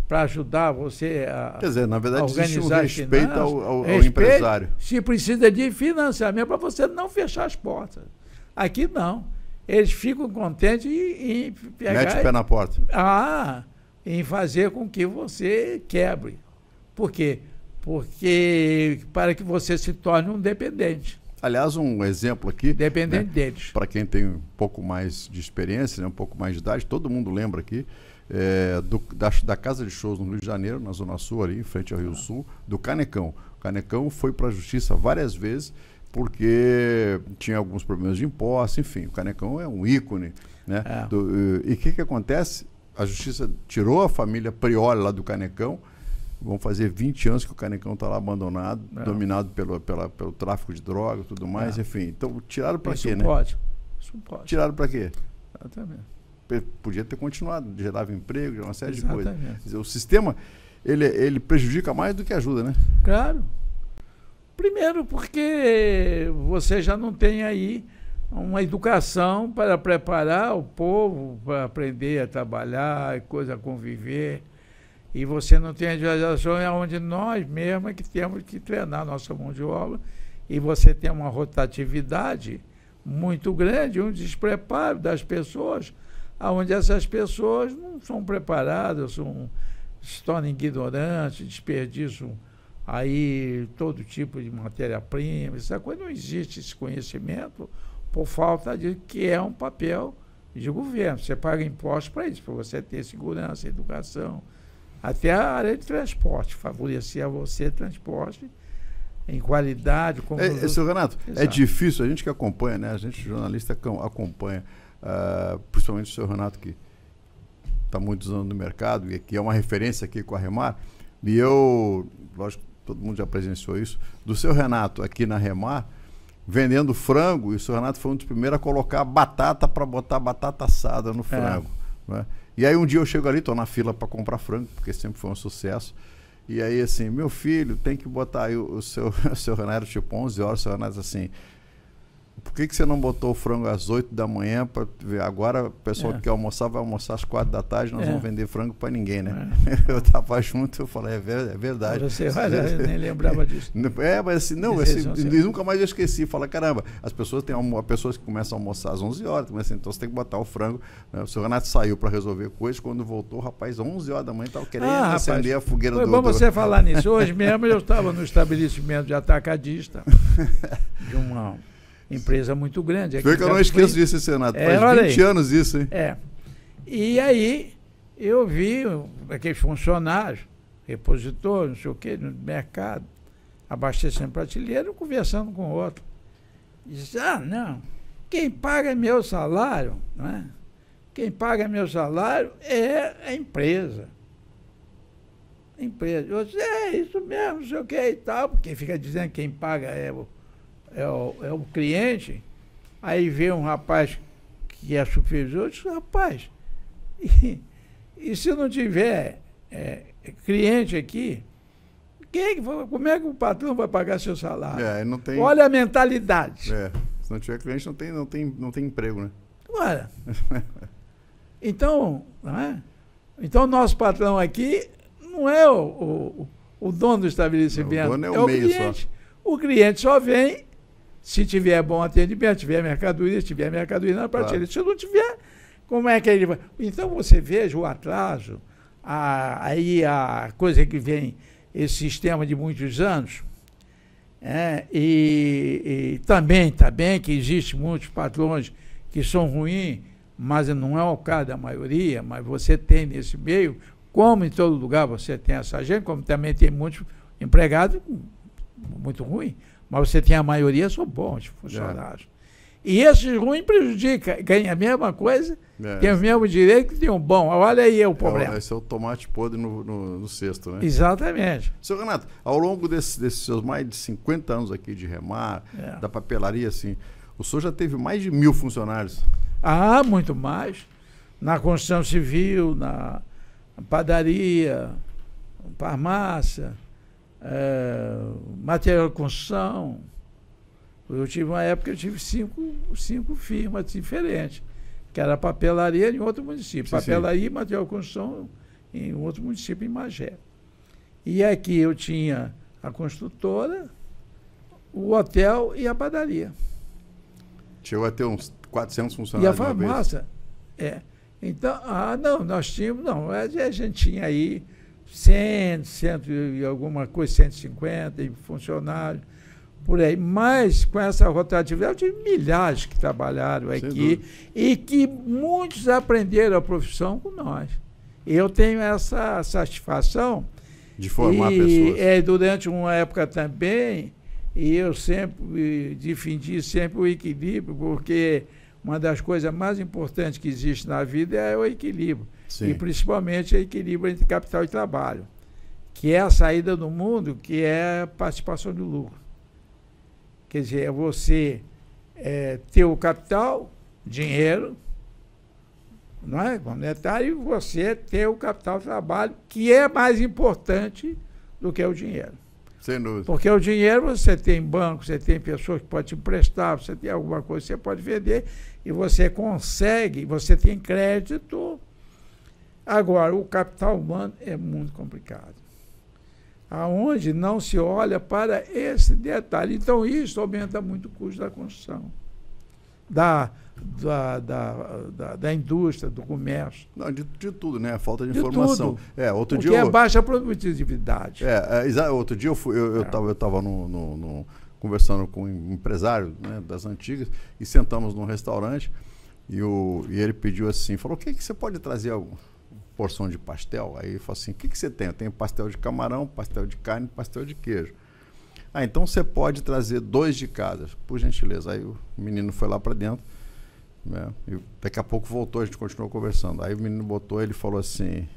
para ajudar você a Quer dizer, na verdade, existe um organizar respeito ao empresário. Se precisa de financiamento para você não fechar as portas. Aqui não. Eles ficam contentes em pegar... Mete o pé na porta. Em fazer com que você quebre. Por quê? Porque para que você se torne um dependente. Aliás, um exemplo aqui... Dependente deles. Para quem tem um pouco mais de experiência, né, um pouco mais de idade, todo mundo lembra aqui da Casa de Shows no Rio de Janeiro, na Zona Sul, ali, em frente ao Rio Sul, do Canecão. O Canecão foi para a justiça várias vezes, porque tinha alguns problemas de impostos, enfim, o Canecão é um ícone, né? E o que acontece? A justiça tirou a família Prioli lá do Canecão, vão fazer 20 anos que o Canecão está lá abandonado, dominado pelo tráfico de drogas e tudo mais, enfim. Então, tiraram para quê, né? Isso pode. Tiraram para quê? Exatamente. Podia ter continuado, gerava emprego, uma série Exatamente. de coisas. Quer dizer, o sistema, ele prejudica mais do que ajuda, né? Claro. Primeiro porque você já não tem aí uma educação para preparar o povo para aprender a trabalhar, a conviver. E você não tem a educação, é onde nós mesmos é que temos que treinar a nossa mão de obra. E você tem uma rotatividade muito grande, um despreparo das pessoas, onde essas pessoas não são preparadas, se tornam ignorantes, desperdiçam aí todo tipo de matéria-prima, essa coisa. Não existe esse conhecimento por falta de que é um papel de governo. Você paga impostos para isso, para você ter segurança, educação, até a área de transporte, favorecer a você transporte em qualidade. Seu Renato, Exato. É difícil, a gente que acompanha, né? A gente jornalista acompanha, principalmente o seu Renato, que está muitos anos no mercado e que é uma referência aqui com a Remar, e eu, lógico, todo mundo já presenciou isso, do seu Renato aqui na Remar, vendendo frango, e o seu Renato foi um dos primeiros a colocar batata para botar batata assada no frango. Né? E aí um dia eu chego ali, estou na fila para comprar frango, porque sempre foi um sucesso, e aí assim, meu filho, tem que botar aí o seu Renato, tipo 11 horas, o seu Renato assim, por que você não botou o frango às 8 da manhã para ver? Agora o pessoal que quer almoçar vai almoçar às 4 da tarde, nós vamos vender frango para ninguém, né? Eu estava junto, eu falei, é verdade. Você, olha, eu nem lembrava disso. Mas assim, não, assim, nunca mais eu esqueci. Fala, caramba, as pessoas têm pessoas que começam a almoçar às 11 horas, mas assim, então você tem que botar o frango. Né? O seu Renato saiu para resolver coisas, quando voltou, o rapaz, 11 horas da manhã, estava querendo acender a fogueira do... Foi bom você falar nisso. Hoje mesmo eu estava no estabelecimento de atacadista de uma empresa muito grande. Foi que eu não esqueço disso, Renato. Faz 20 anos isso, hein? E aí eu vi aqueles funcionários, repositor, não sei o quê, no mercado, abastecendo prateleira, conversando com o outro. Disse, não, quem paga meu salário, não é? Quem paga meu salário é a empresa. Eu disse, isso mesmo, não sei o que e tal, porque fica dizendo que quem paga é o cliente. Aí vê um rapaz que é supervisor, diz, rapaz, e se não tiver cliente aqui, como é que o patrão vai pagar seu salário? Não tem... Olha a mentalidade. Se não tiver cliente, não tem emprego, né? Olha. Então, não é? Então, nosso patrão aqui não é o dono do estabelecimento, o dono é o meio cliente. Só. O cliente só vem se tiver bom atendimento, tiver mercadoria na prateleira. Claro. Se não tiver, como é que ele vai? Então, você veja o atraso, aí a coisa que vem, esse sistema de muitos anos, e também que existem muitos patrões que são ruins, mas não é o caso da maioria, mas você tem nesse meio, como em todo lugar você tem essa gente, como também tem muitos empregados muito ruins, mas você tem a maioria, são bons funcionários. E esses ruins prejudicam, ganham a mesma coisa, tem o mesmo direito que tem um bom. Olha aí o problema. Esse é o tomate podre no cesto, né? Exatamente. Seu Renato, ao longo desses seus mais de 50 anos aqui de Remar, da papelaria, assim, o senhor já teve mais de 1000 funcionários? Muito mais. Na construção civil, na padaria, farmácia, material de construção. Eu tive uma época, eu tive cinco firmas diferentes, que era papelaria em outro município, papelaria e material de construção em outro município, em Magé. E aqui eu tinha a construtora, o hotel e a padaria. Chegou a ter uns 400 funcionários. E a farmácia, Então, nós tínhamos, a gente tinha aí 100 e alguma coisa, 150 funcionários, por aí. Mas com essa rotatividade, eu tive milhares que trabalharam aqui e que muitos aprenderam a profissão com nós. Eu tenho essa satisfação de formar pessoas. Durante uma época também, e eu sempre defendi o equilíbrio, porque uma das coisas mais importantes que existe na vida é o equilíbrio. Sim. E principalmente o equilíbrio entre capital e trabalho, que é a saída do mundo, que é a participação do lucro. Quer dizer, é você ter o capital, dinheiro, não é? Monetário, e você ter o capital trabalho, que é mais importante do que o dinheiro. Sem dúvida. Porque o dinheiro você tem banco, você tem pessoas que podem te emprestar, você tem alguma coisa que você pode vender e você consegue, você tem crédito. Agora, o capital humano é muito complicado, aonde não se olha para esse detalhe. Então, isso aumenta muito o custo da construção, da indústria, do comércio. Não, de tudo, né? A falta de informação. Tudo. Outro dia dia é baixa produtividade. Outro dia eu estava conversando com um empresário, né, das antigas, e sentamos num restaurante e ele pediu assim, falou, o que você pode trazer alguma porção de pastel? Aí ele falou assim, o que você tem? Eu tenho pastel de camarão, pastel de carne, pastel de queijo. Então você pode trazer 2 de cada, por gentileza. Aí o menino foi lá para dentro, né, e daqui a pouco voltou, a gente continuou conversando. Aí o menino botou, ele falou assim,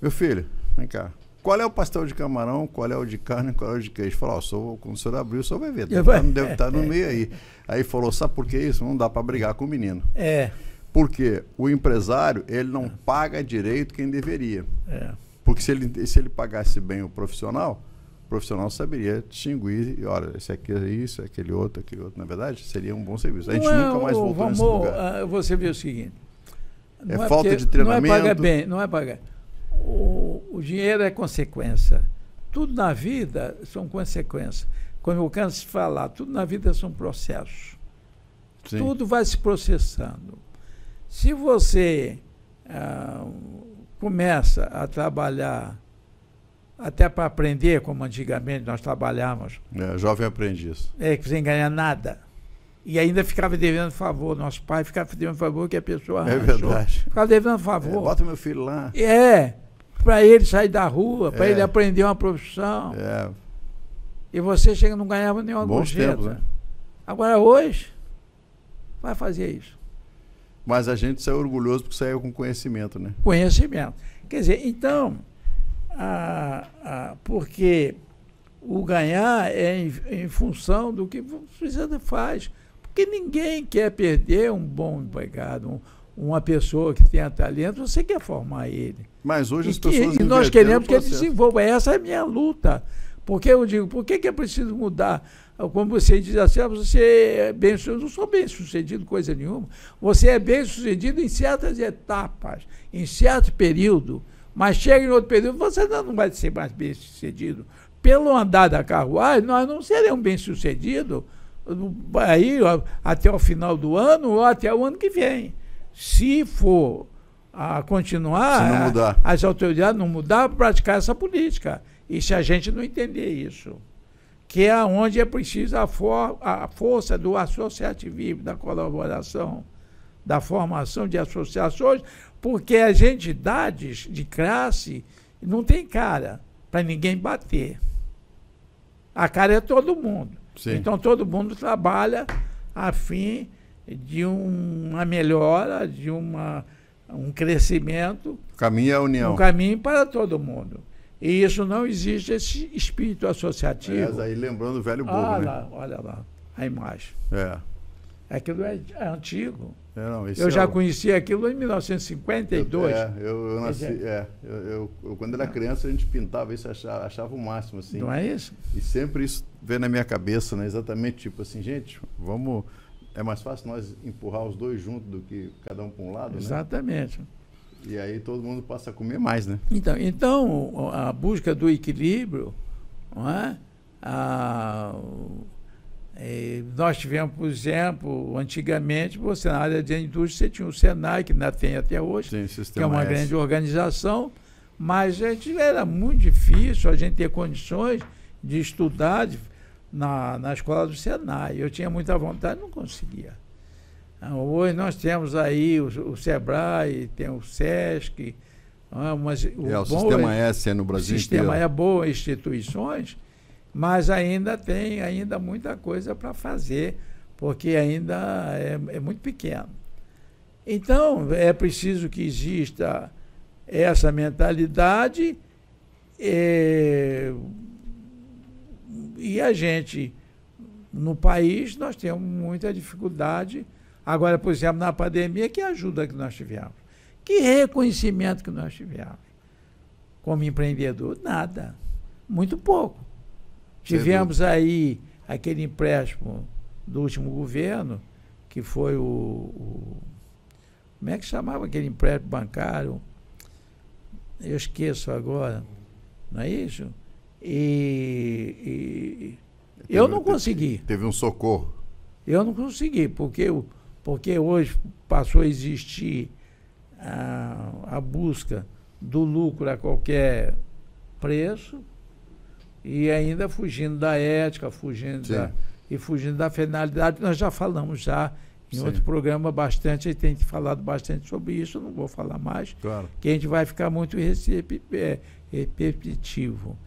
meu filho, vem cá, qual é o pastel de camarão, qual é o de carne, qual é o de queijo? Falou, quando o senhor abrir, o senhor vai ver, deve estar no meio aí. Aí falou, sabe por que isso? Não dá para brigar com o menino. Porque o empresário, ele não paga direito quem deveria. Porque se ele pagasse bem o profissional, profissional saberia distinguir, e, olha, esse aqui é isso, aquele outro, na verdade, seria um bom serviço. A gente nunca mais voltou nesse lugar. Você vê o seguinte, é falta de treinamento. Não é pagar bem, não é pagar. O dinheiro é consequência. Tudo na vida são consequências. Quando eu canso de falar, tudo na vida são processos. Sim. Tudo vai se processando. Se você começa a trabalhar até para aprender, como antigamente nós trabalhávamos. Jovem aprendiz. Sem ganhar nada. E ainda ficava devendo favor. Nosso pai ficava devendo favor que a pessoa arranjou. É verdade. Ficava devendo favor. Bota meu filho lá. Para ele sair da rua, para ele aprender uma profissão. E você chega e não ganhava nenhuma gorjeta. Né? Agora hoje, vai fazer isso. Mas a gente saiu orgulhoso porque saiu com conhecimento, né? Conhecimento. Quer dizer, então, porque o ganhar é em função do que você faz. Porque ninguém quer perder um bom empregado, uma pessoa que tenha talento, você quer formar ele. Mas hoje as pessoas... E nós queremos que ele desenvolva. Essa é a minha luta. Porque eu digo, por que é preciso mudar? Como você diz assim, você é bem-sucedido. Eu não sou bem-sucedido, coisa nenhuma. Você é bem-sucedido em certas etapas, em certo período, mas chega em outro período, você não vai ser mais bem-sucedido. Pelo andar da carruagem, nós não seremos bem-sucedidos aí até o final do ano ou até o ano que vem. Se for a continuar, se não mudar, as autoridades não mudar, praticar essa política. E se a gente não entender isso, que é onde é preciso a força do associativismo, da colaboração, da formação de associações, porque as entidades de classe não tem cara para ninguém bater. A cara é todo mundo. Sim. Então todo mundo trabalha a fim de uma melhora, de um crescimento. O caminho é a união. Um caminho para todo mundo. E isso não existe, esse espírito associativo. Aí lembrando o velho bobo, né? Olha lá, a imagem. Aquilo é antigo. Eu já conhecia aquilo em 1952. Eu nasci. Eu quando era criança, a gente pintava isso, achava o máximo, assim. Não é isso? E sempre isso veio na minha cabeça, né? Exatamente, tipo assim, gente, vamos. É mais fácil nós empurrar os dois juntos do que cada um para um lado, exatamente. Né? E aí todo mundo passa a comer mais, né? Então a busca do equilíbrio, não é? Nós tivemos, por exemplo, antigamente, você na área de indústria, você tinha o Senai, que ainda tem até hoje, que é uma grande organização, mas era muito difícil a gente ter condições de estudar na escola do Senai. Eu tinha muita vontade, não conseguia. Hoje nós temos aí o Sebrae, tem o Sesc, o Sistema S no Brasil. O Sistema é boas instituições, mas ainda tem muita coisa para fazer, porque ainda é muito pequeno. Então, é preciso que exista essa mentalidade e a gente, no país, nós temos muita dificuldade. Agora, por exemplo, na pandemia, que ajuda que nós tivemos? Que reconhecimento que nós tivemos como empreendedor? Nada. Muito pouco. Tivemos aí aquele empréstimo do último governo, que foi como é que chamava aquele empréstimo bancário? Eu esqueço agora. Não é isso? Eu não consegui. Teve um socorro. Eu não consegui, porque hoje passou a existir a busca do lucro a qualquer preço e ainda fugindo da ética, fugindo da finalidade. Nós já falamos em outro programa bastante, a gente tem falado bastante sobre isso, eu não vou falar mais, claro, que a gente vai ficar muito repetitivo.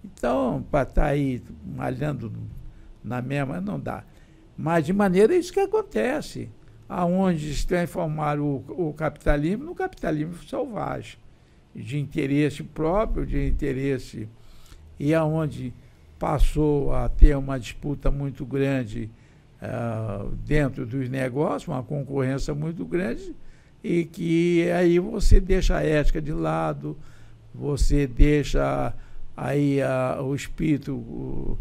Então, para estar aí malhando na mesma, não dá. Mas, de maneira, isso que acontece, aonde se transformaram o capitalismo no capitalismo selvagem, de interesse próprio, de interesse, e aonde passou a ter uma disputa muito grande dentro dos negócios, uma concorrência muito grande, e que aí você deixa a ética de lado, você deixa Aí o espírito...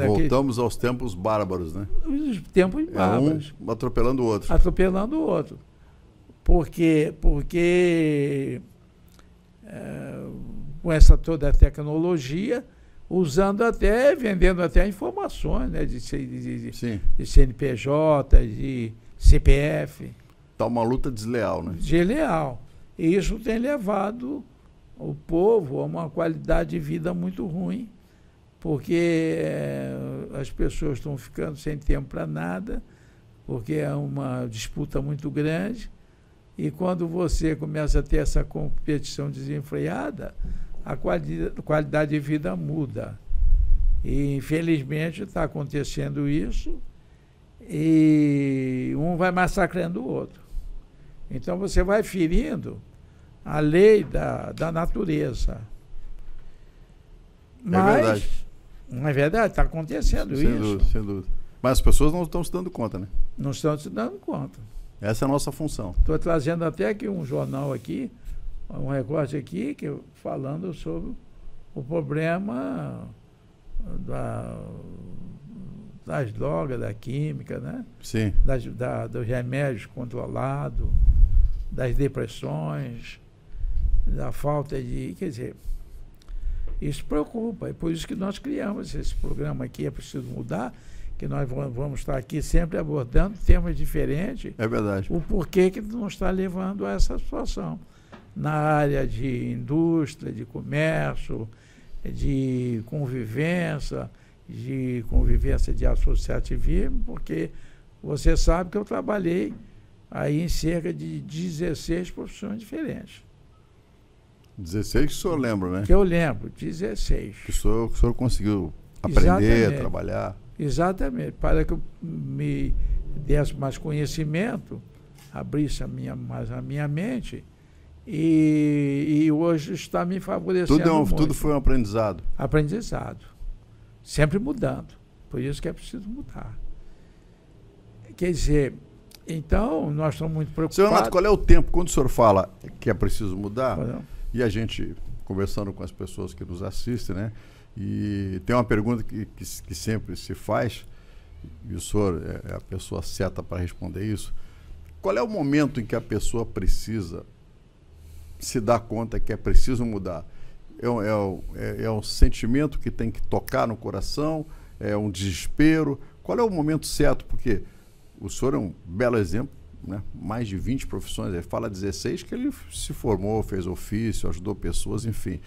Voltamos aos tempos bárbaros, né? Os tempos bárbaros. Um atropelando o outro. Atropelando o outro. Porque com essa toda a tecnologia, vendendo até informações, né, de CNPJ, de CPF. Está uma luta desleal, né? Desleal. E isso tem levado o povo a uma qualidade de vida muito ruim, porque as pessoas estão ficando sem tempo para nada, porque é uma disputa muito grande, e quando você começa a ter essa competição desenfreada, a qualidade de vida muda. E, infelizmente, está acontecendo isso, e um vai massacrando o outro. Então, você vai ferindo a lei da natureza. Mas, verdade. Não é verdade? Está acontecendo sem isso. Dúvida, sem dúvida. Mas as pessoas não estão se dando conta, né? Não estão se dando conta. Essa é a nossa função. Estou trazendo até aqui um jornal aqui, um recorte aqui, falando sobre o problema das drogas, da química, né? Sim. Dos remédios controlados, das depressões, da falta de... Quer dizer, isso preocupa. É por isso que nós criamos esse programa aqui, É Preciso Mudar, que nós vamos estar aqui sempre abordando temas diferentes. É verdade. O porquê que não está levando a essa situação. Na área de indústria, de comércio, de convivência de associativismo, porque você sabe que eu trabalhei aí em cerca de 16 profissões diferentes. 16 que o senhor lembra, né? Que eu lembro, 16. Que o senhor conseguiu aprender, trabalhar. Exatamente. Para que eu me desse mais conhecimento, abrisse mais a minha mente, e hoje está me favorecendo muito. Tudo foi um aprendizado. Aprendizado. Sempre mudando. Por isso que é preciso mudar. Quer dizer, então, nós estamos muito preocupados. Senhor Renato, qual é o tempo, quando o senhor fala que é preciso mudar, e a gente, conversando com as pessoas que nos assistem, né? E tem uma pergunta que sempre se faz, e o senhor é a pessoa certa para responder isso. Qual é o momento em que a pessoa precisa se dar conta que é preciso mudar? É um sentimento que tem que tocar no coração? É um desespero? Qual é o momento certo? Porque o senhor é um belo exemplo, né? Mais de 20 profissões, ele fala 16 que ele se formou, fez ofício, ajudou pessoas, enfim.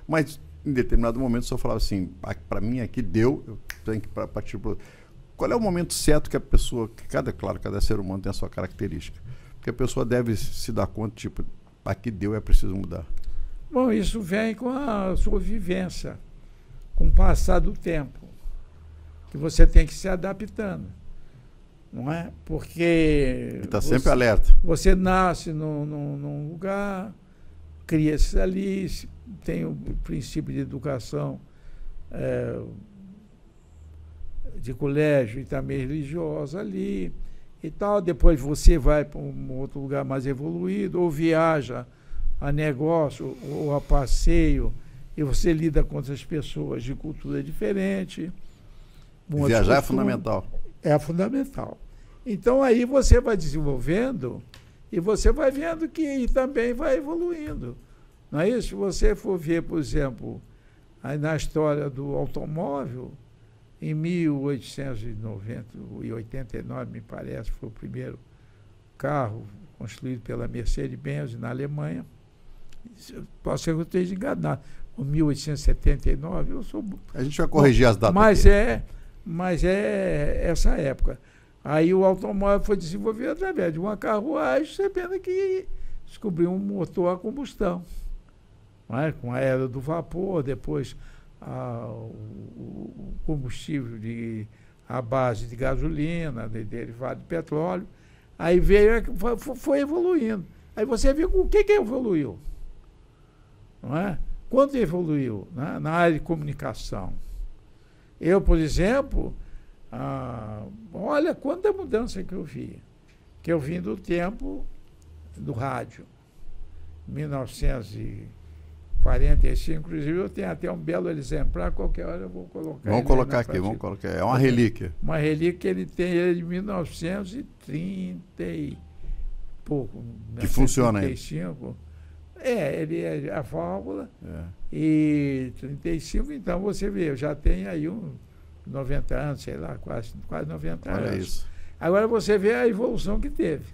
Mas em determinado momento o senhor falava assim, para mim aqui deu, eu tenho que partir para... Qual é o momento certo que a pessoa, claro, cada ser humano tem a sua característica, que a pessoa deve se dar conta, tipo, aqui deu, é preciso mudar? Bom, isso vem com a sua vivência, com o passar do tempo, que você tem que se adaptando, não é? Porque... Está sempre alerta. Você nasce num lugar, cria-se ali, tem o princípio de educação de colégio e também religiosa ali e tal. Depois você vai para um outro lugar mais evoluído, ou viaja a negócio ou a passeio, e você lida com outras pessoas de cultura diferente. Viajar é fundamental. É fundamental. Então aí você vai desenvolvendo e você vai vendo que também vai evoluindo. Não é isso? Se você for ver, por exemplo, aí na história do automóvel, em 1889, me parece, foi o primeiro carro construído pela Mercedes-Benz na Alemanha. Posso ser que eu esteja enganado. Em 1879, eu sou... A gente vai corrigir as datas. Mas é essa época. Aí o automóvel foi desenvolvido através de uma carruagem, sabendo que descobriu um motor a combustão. Com a era do vapor, depois o combustível à base de gasolina, de derivado de petróleo. Aí foi evoluindo. Aí você viu o que evoluiu. Não é? Quando evoluiu? Né? Na área de comunicação. Eu, por exemplo, olha quanta mudança que eu vi. Que eu vim do tempo do rádio. 1900 45, inclusive eu tenho até um belo exemplar, qualquer hora eu vou colocar. Vamos colocar aqui, vamos colocar. É uma relíquia. Uma relíquia, ele tem ele de 1930 e pouco. Que funciona aí. Ele é a válvula. E 35, então você vê, eu já tenho aí 90 anos, sei lá, quase 90 anos. Olha isso. Agora você vê a evolução que teve.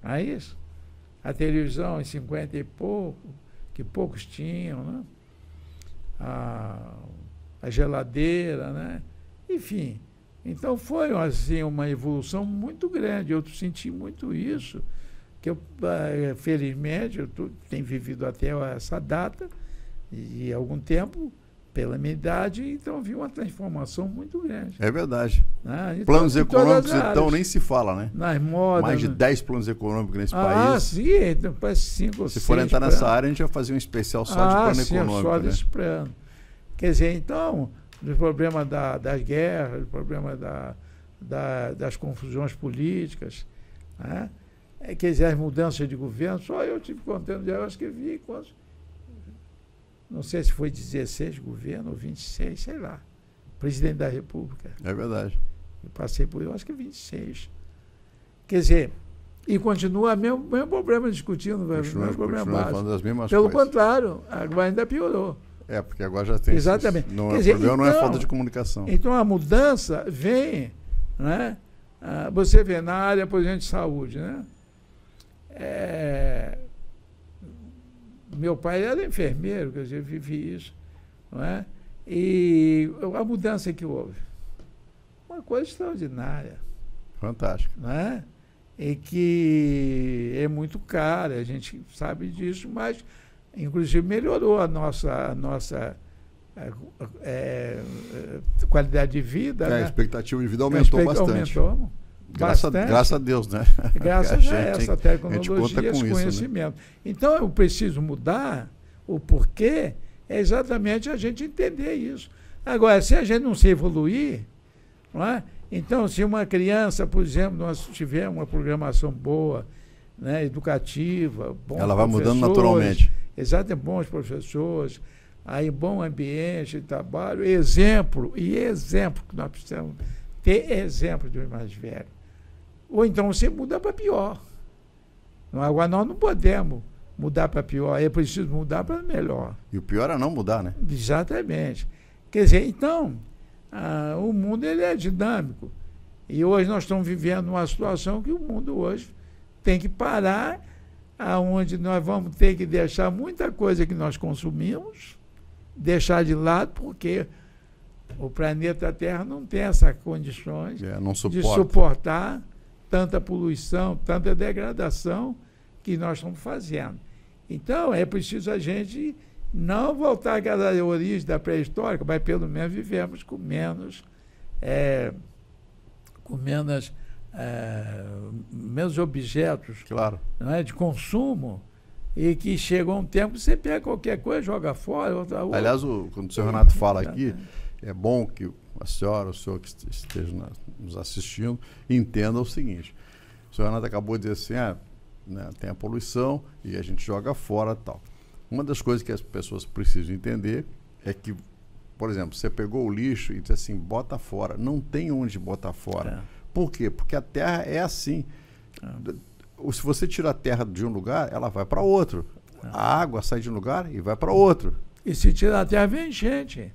Não é isso? A televisão em 50 e pouco, que poucos tinham, né? A geladeira, né? Enfim, então foi assim, uma evolução muito grande. Eu senti muito isso, que eu, felizmente, eu tenho vivido até essa data, e algum tempo, pela minha idade, então vi uma transformação muito grande. É verdade. Então, planos econômicos, então, nem se fala, né? Nas modas. Mais de 10 planos econômicos nesse país. Sim, então, parece 5 ou 6. Se for entrar nessa área, a gente vai fazer um especial só de plano econômico. Só né? desse plano. Quer dizer, então, o problema das guerras, o problema das confusões políticas, né? Quer dizer, as mudanças de governo, só eu tive contando, eu acho que vi quantos. Não sei se foi 16 governos ou 26, sei lá. Presidente da República. É verdade. Eu passei por, eu acho que 26. Quer dizer, e continua o mesmo problema discutindo, o mesmo problema básico. Falando das mesmas Pelo coisas. contrário, agora ainda piorou. Porque agora já tem... Exatamente. Não, Quer dizer, o problema não é então, falta de comunicação. Então a mudança vem, né? Você vê na área, por exemplo, de saúde, né? Meu pai era enfermeiro, quer dizer, eu vivi isso, não é? E a mudança que houve, uma coisa extraordinária. Fantástica. Não é? E que é muito cara, a gente sabe disso, mas inclusive melhorou a nossa qualidade de vida. A né? expectativa de vida aumentou bastante. Aumentou. Graças a Deus, né? Graças a essa tecnologia, esse com conhecimento. Isso, né? Então, eu preciso mudar o porquê, é exatamente a gente entender isso. Agora, se a gente não se evoluir, não é? Então, se uma criança, por exemplo, nós tiver uma programação boa, né, educativa, bons ela vai mudando naturalmente. Exato, bons professores, aí bom ambiente de trabalho, exemplo, que nós precisamos ter exemplo do mais velho. Ou então você muda para pior. Agora nós não podemos mudar para pior, é preciso mudar para melhor. E o pior é não mudar, né? Exatamente. Quer dizer, então, o mundo ele é dinâmico. E hoje nós estamos vivendo uma situação que o mundo hoje tem que parar, onde nós vamos ter que deixar muita coisa que nós consumimos, deixar de lado, porque o planeta Terra não tem essas condições de suportar tanta poluição, tanta degradação que nós estamos fazendo. Então, é preciso a gente não voltar àquela origem da pré-histórica, mas pelo menos vivemos com menos objetos, claro, não é, de consumo, e que chega um tempo que você pega qualquer coisa, joga fora. Aliás, quando o senhor Renato fala aqui, é bom que a senhora, o senhor que esteja nos assistindo, entenda o seguinte. O senhor Renato acabou de dizer assim, né, tem a poluição e a gente joga fora e tal. Uma das coisas que as pessoas precisam entender é que, por exemplo, você pegou o lixo e disse assim, bota fora. Não tem onde botar fora. Por quê? Porque a terra é assim. Se você tira a terra de um lugar, ela vai para outro. A água sai de um lugar e vai para outro. E se tirar a terra, vem enchente.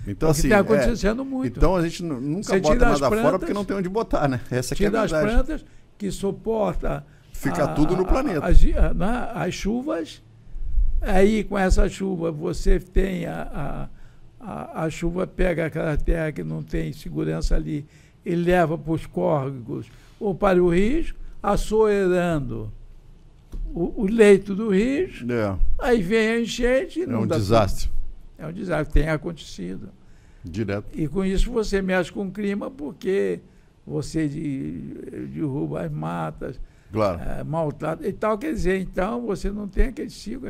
Então, assim, está acontecendo muito. Então a gente nunca bota nada fora porque não tem onde botar, né? Essa que é a verdade. Tira as plantas que suporta fica tudo no planeta. As chuvas, aí com essa chuva você tem a chuva pega aquela terra que não tem segurança ali e leva para os córregos ou para o rio, assoerando o leito do rio, aí vem a enchente. É um desastre. É um desastre, tem acontecido. Direto. E com isso você mexe com o clima porque você derruba as matas, claro, maltrata e tal. Quer dizer, então você não tem aquele ciclo,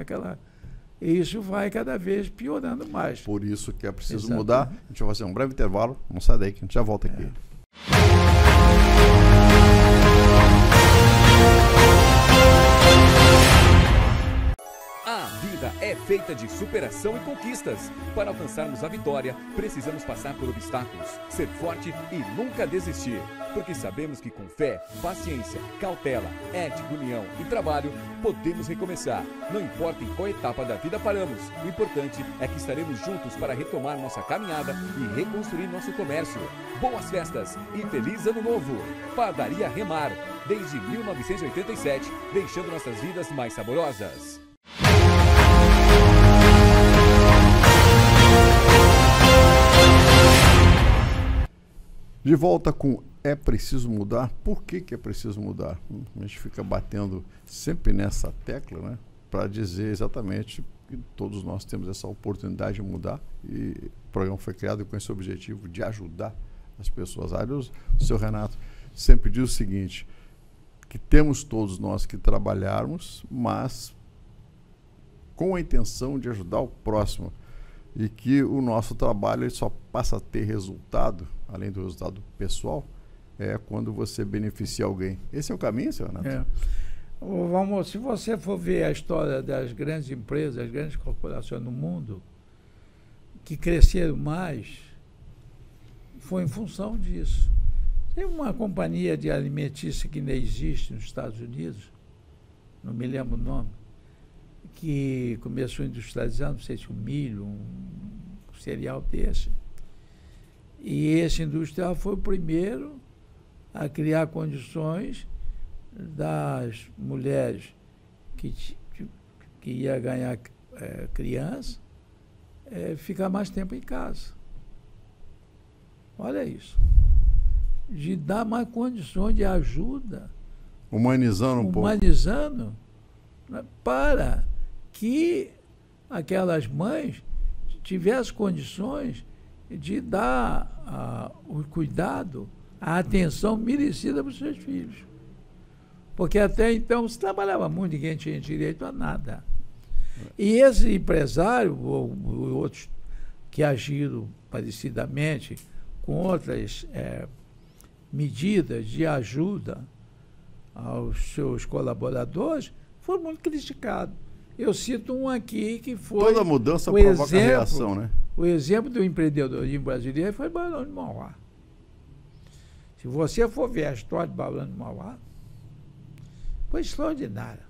e isso vai cada vez piorando mais. Por isso que é preciso mudar. A gente vai fazer um breve intervalo, não sai daí que a gente já volta aqui. A vida é é feita de superação e conquistas. Para alcançarmos a vitória, precisamos passar por obstáculos, ser forte e nunca desistir. Porque sabemos que com fé, paciência, cautela, ética, união e trabalho, podemos recomeçar. Não importa em qual etapa da vida paramos, o importante é que estaremos juntos para retomar nossa caminhada e reconstruir nosso comércio. Boas festas e feliz ano novo! Padaria Remar, desde 1987, deixando nossas vidas mais saborosas. De volta com É Preciso Mudar. Por que é preciso mudar? A gente fica batendo sempre nessa tecla, né? Para dizer exatamente que todos nós temos essa oportunidade de mudar, e o programa foi criado com esse objetivo de ajudar as pessoas. O seu Renato sempre diz o seguinte, que temos todos nós que trabalharmos, mas com a intenção de ajudar o próximo, e que o nosso trabalho ele só passa a ter resultado, além do resultado pessoal, quando você beneficia alguém. Esse é o caminho, senhor Renato? Se você for ver a história das grandes empresas, das grandes corporações no mundo, que cresceram mais, foi em função disso. Tem uma companhia de alimentícia que ainda existe nos Estados Unidos, não me lembro o nome, que começou industrializando, não sei se um milho, um cereal desse. E esse industrial foi o primeiro a criar condições das mulheres que ia ganhar criança ficar mais tempo em casa. Olha isso. De dar mais condições de ajuda. Humanizando um pouco. Humanizando, para que aquelas mães tivessem condições de dar o cuidado, a atenção merecida para os seus filhos. Porque até então se trabalhava muito, ninguém tinha direito a nada. E esse empresário, ou outros que agiram parecidamente, com outras medidas de ajuda aos seus colaboradores, foi muito criticado. Eu cito um aqui que foi... Toda mudança provoca reação, né? O exemplo do empreendedorismo brasileiro foi Barão de Mauá. Se você for ver a história de Barão de Mauá, foi extraordinária.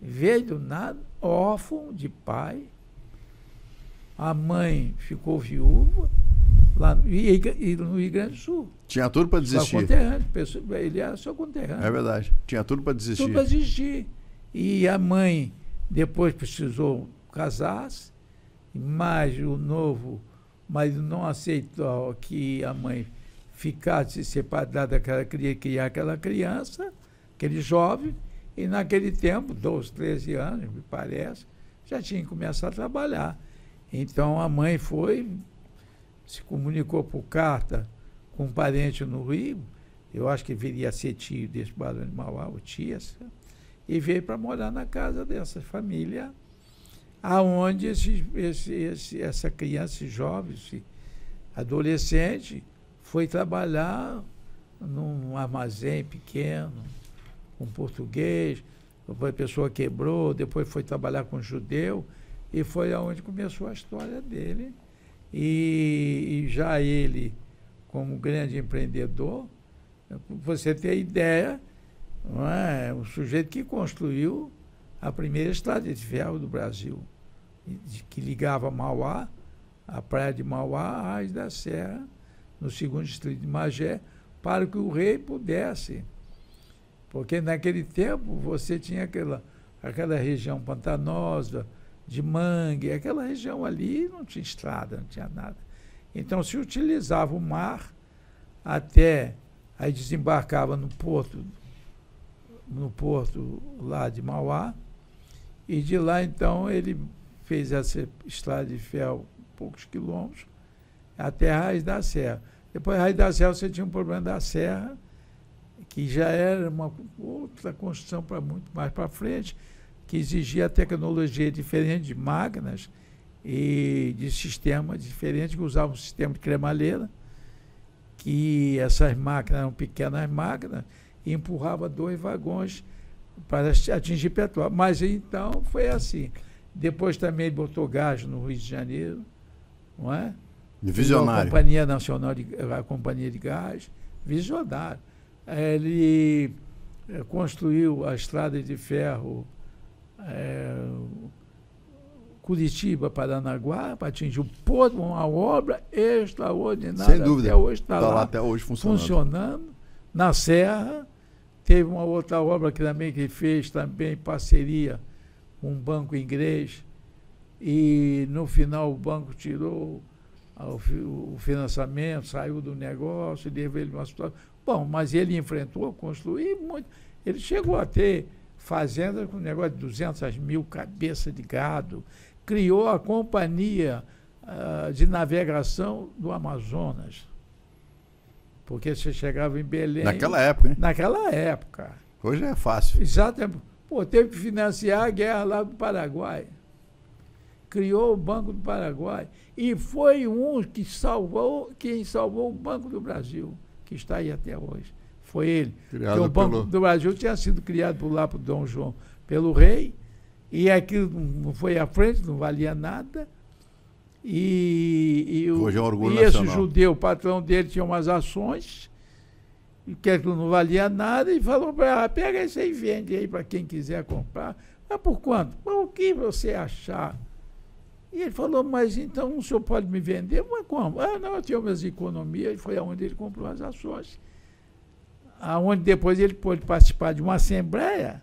Veio do nada, órfão de pai, a mãe ficou viúva, lá no Rio Grande do Sul. Tinha tudo para desistir. Ele era seu conterrâneo. É verdade. Tinha tudo para desistir. Tudo para desistir. E a mãe depois precisou casar-se, mas o novo marido não aceitou que a mãe ficasse separada daquela criar aquela criança, aquele jovem, e naquele tempo, 12, 13 anos, me parece, já tinha começado a trabalhar. Então a mãe se comunicou por carta com um parente no Rio, eu acho que viria a ser tio desse Barão de Mauá, ou tia, e veio para morar na casa dessa família, aonde essa criança, esse jovem, esse adolescente, foi trabalhar num armazém pequeno, com português, depois a pessoa quebrou, depois foi trabalhar com judeu, e foi aonde começou a história dele. E já ele, como grande empreendedor, você tem ideia, não é? O sujeito que construiu a primeira estrada de ferro do Brasil, que ligava Mauá, a praia de Mauá, à Raiz da Serra, no segundo distrito de Magé, para que o rei pudesse. Porque naquele tempo você tinha aquela região pantanosa, de mangue, aquela região ali não tinha estrada, não tinha nada. Então se utilizava o mar aí desembarcava no porto lá de Mauá, e de lá então ele fez essa estrada de ferro, poucos quilômetros, até a Raiz da Serra. Depois da Raiz da Serra você tinha um problema da serra, que já era uma outra construção para muito mais para frente, que exigia tecnologia diferente de máquinas e de sistemas diferentes, que usavam um sistema de cremalheira, que essas máquinas eram pequenas máquinas, e empurrava 2 vagões para atingir Petrópolis. Mas então foi assim. Depois também ele botou gás no Rio de Janeiro, não é? Visionário. A Companhia de Gás, visionário. Ele construiu a estrada de ferro Curitiba-Paranaguá, para atingir o Porto, uma obra extraordinária. Sem dúvida. Até hoje está lá até hoje funcionando. Na Serra. Teve uma outra obra que ele fez também em parceria com um banco inglês, e no final o banco tirou o financiamento, saiu do negócio, levou ele numa situação. Bom, mas ele enfrentou, construiu muito. Ele chegou a ter fazenda com um negócio de 200 mil cabeças de gado, criou a Companhia de Navegação do Amazonas, porque você chegava em Belém... Naquela época, hein? Naquela época. Hoje é fácil. Exatamente. Pô, teve que financiar a guerra lá do Paraguai. Criou o Banco do Paraguai. E foi quem salvou o Banco do Brasil, que está aí até hoje. Foi ele. Porque o Banco do Brasil tinha sido criado por Dom João, pelo rei, e aquilo não foi à frente, não valia nada. E hoje é um orgulho esse nacional. judeu, o patrão dele, tinha umas ações, que aquilo não valia nada, e falou para pega isso aí e vende aí para quem quiser comprar. Mas por quanto? O que você achar? E ele falou, mas então o senhor pode me vender? Mas como? Não, eu tenho minhas economias. E foi aonde ele comprou as ações. Aonde depois ele pôde participar de uma assembleia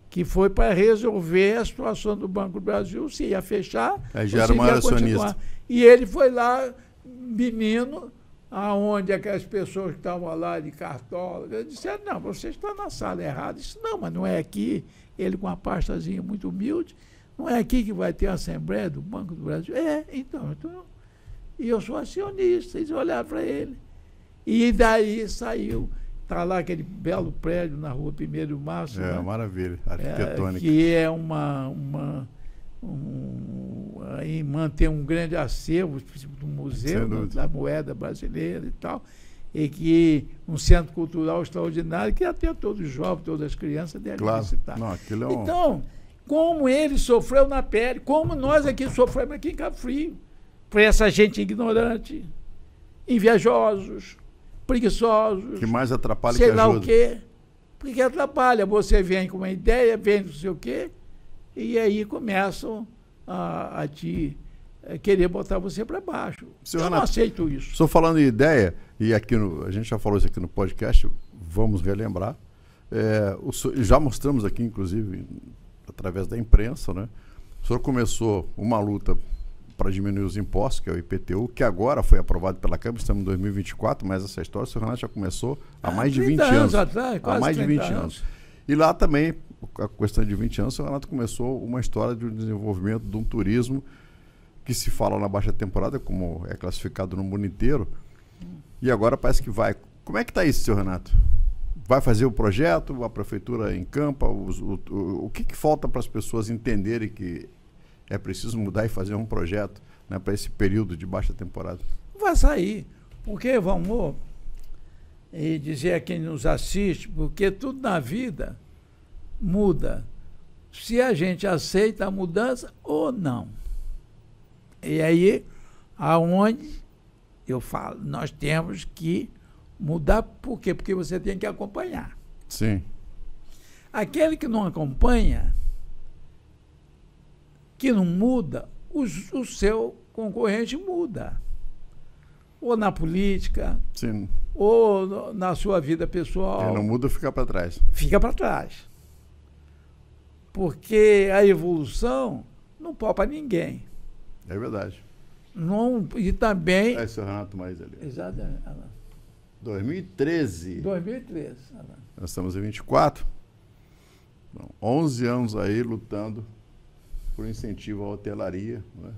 que foi para resolver a situação do Banco do Brasil, se ia fechar, já era maior acionista. E ele foi lá, menino, aonde aquelas pessoas que estavam lá de cartola, disseram, não, você está na sala errada. Disse, não, mas não é aqui. Ele com uma pastazinha muito humilde, não é aqui que vai ter a Assembleia do Banco do Brasil? Então. E eu sou acionista. Eles olharam para ele. E daí saiu. Está lá aquele belo prédio na rua 1º de Março. É, né? Maravilha, arquitetônica. Que é aí mantém um grande acervo do Museu da Moeda Brasileira e tal, e que um centro cultural extraordinário que até todos os jovens, todas as crianças devem visitar. Não, aquilo é Então, como ele sofreu na pele, como nós aqui sofremos aqui em Cabo Frio, por essa gente ignorante, invejosos, preguiçosos. Que mais atrapalha sei que ajuda. Sei lá o quê. Porque atrapalha. Você vem com uma ideia, vem não sei o quê, e aí começam a te querer botar você para baixo. Eu não aceito isso. Estou falando de ideia, e aqui a gente já falou isso aqui no podcast, vamos relembrar. Já mostramos aqui, inclusive, através da imprensa, né? O senhor começou uma luta para diminuir os impostos, que é o IPTU, que agora foi aprovado pela Câmara, estamos em 2024, mas essa história, o senhor Renato já começou há mais de 20 anos. Atrás, quase há mais de 20 anos. E lá também, a questão de 20 anos, o senhor Renato começou uma história de um desenvolvimento de um turismo que se fala na baixa temporada, como é classificado no mundo inteiro, e agora parece que vai. Como é que está isso, senhor Renato? Vai fazer o projeto, a prefeitura encampa, o que falta para as pessoas entenderem que é preciso mudar e fazer um projeto, né, para esse período de baixa temporada? Vai sair, porque vamos dizer a quem nos assiste, porque tudo na vida muda, se a gente aceita a mudança ou não. E aí, aonde eu falo, nós temos que mudar, por quê? Porque você tem que acompanhar. Sim. Aquele que não acompanha, que não muda, o seu concorrente muda. Ou na política, sim, ou na sua vida pessoal. Quem não muda fica para trás. Fica para trás. Porque a evolução não poupa ninguém. É verdade. Não, e também... É, seu Renato mais ali. Exatamente. 2013. 2013. Nós estamos em 24. 11 anos aí lutando por incentivo à hotelaria, né?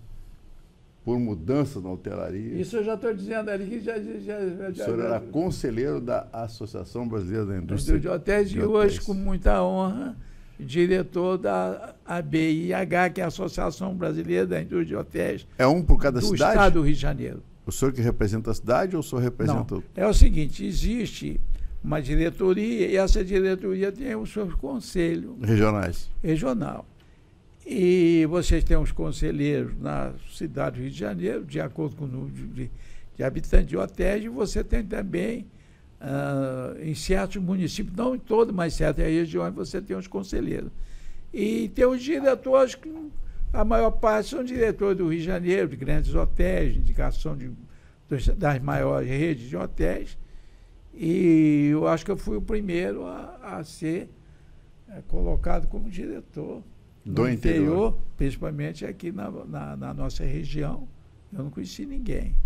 Por mudanças na hotelaria. Isso eu já estou dizendo ali que já o senhor era conselheiro da Associação Brasileira da Indústria de Hotéis e hoje, com muita honra, diretor da ABIH, que é a Associação Brasileira da Indústria de Hotéis. É um por cada cidade? Do Estado do Rio de Janeiro. O senhor que representa a cidade ou o senhor representa... Não, é o seguinte, existe uma diretoria e essa diretoria tem o seu conselho regional. E vocês têm os conselheiros na cidade do Rio de Janeiro, de acordo com o número de habitantes de hotéis, e você tem também, em certos municípios, não em todos, mas em certas regiões, você tem os conselheiros. E tem os diretores, que a maior parte são diretores do Rio de Janeiro, de grandes hotéis, indicação das maiores redes de hotéis. E eu acho que eu fui o primeiro a ser colocado como diretor do interior, principalmente aqui na nossa região. Eu não conheci ninguém.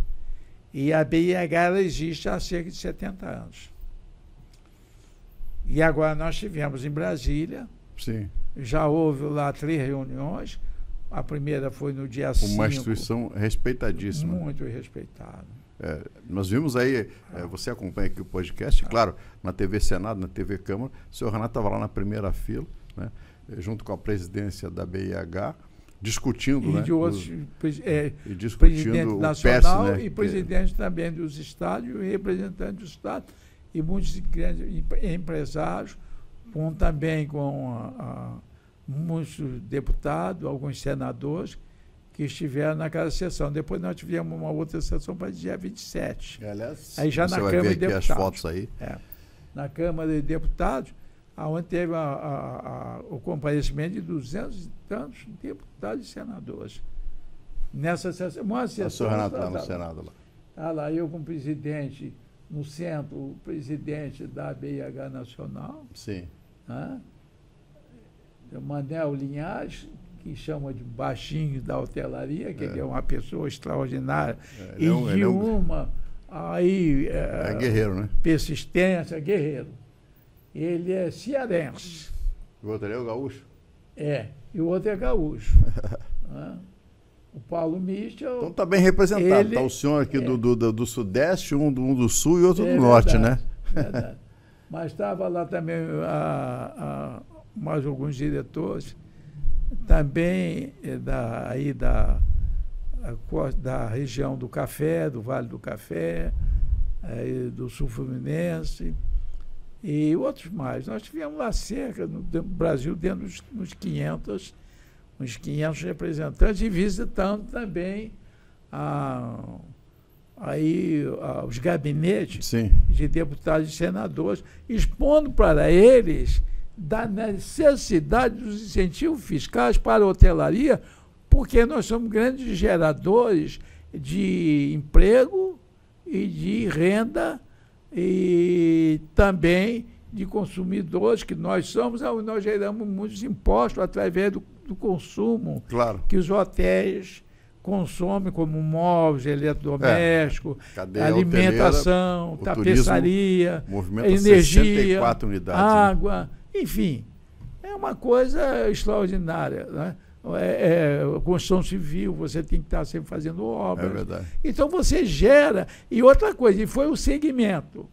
E a BIH ela existe há cerca de 70 anos. E agora nós tivemos em Brasília. Sim. Já houve lá 3 reuniões. A primeira foi no dia 5. Uma instituição respeitadíssima. Muito respeitada. Nós vimos aí, você acompanha aqui o podcast, claro, na TV Senado, na TV Câmara, o senhor Renato estava lá na primeira fila, né, junto com a presidência da BIH, discutindo, e de outros, discutindo presidente o nacional, PES, né, e presidente também dos estados, e representante do estado, e muitos grandes empresários, também com muitos deputados, alguns senadores, que estiveram naquela sessão. Depois nós tivemos uma outra sessão para o dia 27. Aliás, aí já você na vai Câmara ver de aqui Deputados. as fotos aí. Na Câmara de Deputados, onde teve o comparecimento de 200 e tantos deputados e senadores. Nessa sessão, uma sessão... O senhor Renato lá no Senado. Está lá eu como presidente, no centro, o presidente da BIH Nacional. Sim. Né? O Manel Linhares, que chama de baixinho da hotelaria, que ele é uma pessoa extraordinária, é guerreiro, né? Persistência, guerreiro. Ele é cearense. O outro é o gaúcho? E o outro é gaúcho. Né? O Paulo Michel... Então está bem representado. Está o senhor aqui do Sudeste, um do Sul e outro do Norte, verdade, né? Verdade. Mas estava lá também mais alguns diretores, também da região do Café, do Vale do Café, do Sul Fluminense e outros mais. Nós tivemos lá cerca, no Brasil, dentro dos 500, uns 500 representantes, e visitando também os gabinetes Sim. de deputados e senadores, expondo para eles da necessidade dos incentivos fiscais para a hotelaria, porque nós somos grandes geradores de emprego e de renda e também de consumidores, que nós somos, nós geramos muitos impostos através do consumo, claro, que os hotéis consomem, como móveis, eletrodomésticos, alimentação, tapeçaria, energia, 64 unidades, água, né? Enfim, é uma coisa extraordinária, né? Construção civil, você tem que estar sempre fazendo obras. É verdade. Então você gera. E outra coisa, e foi o segmento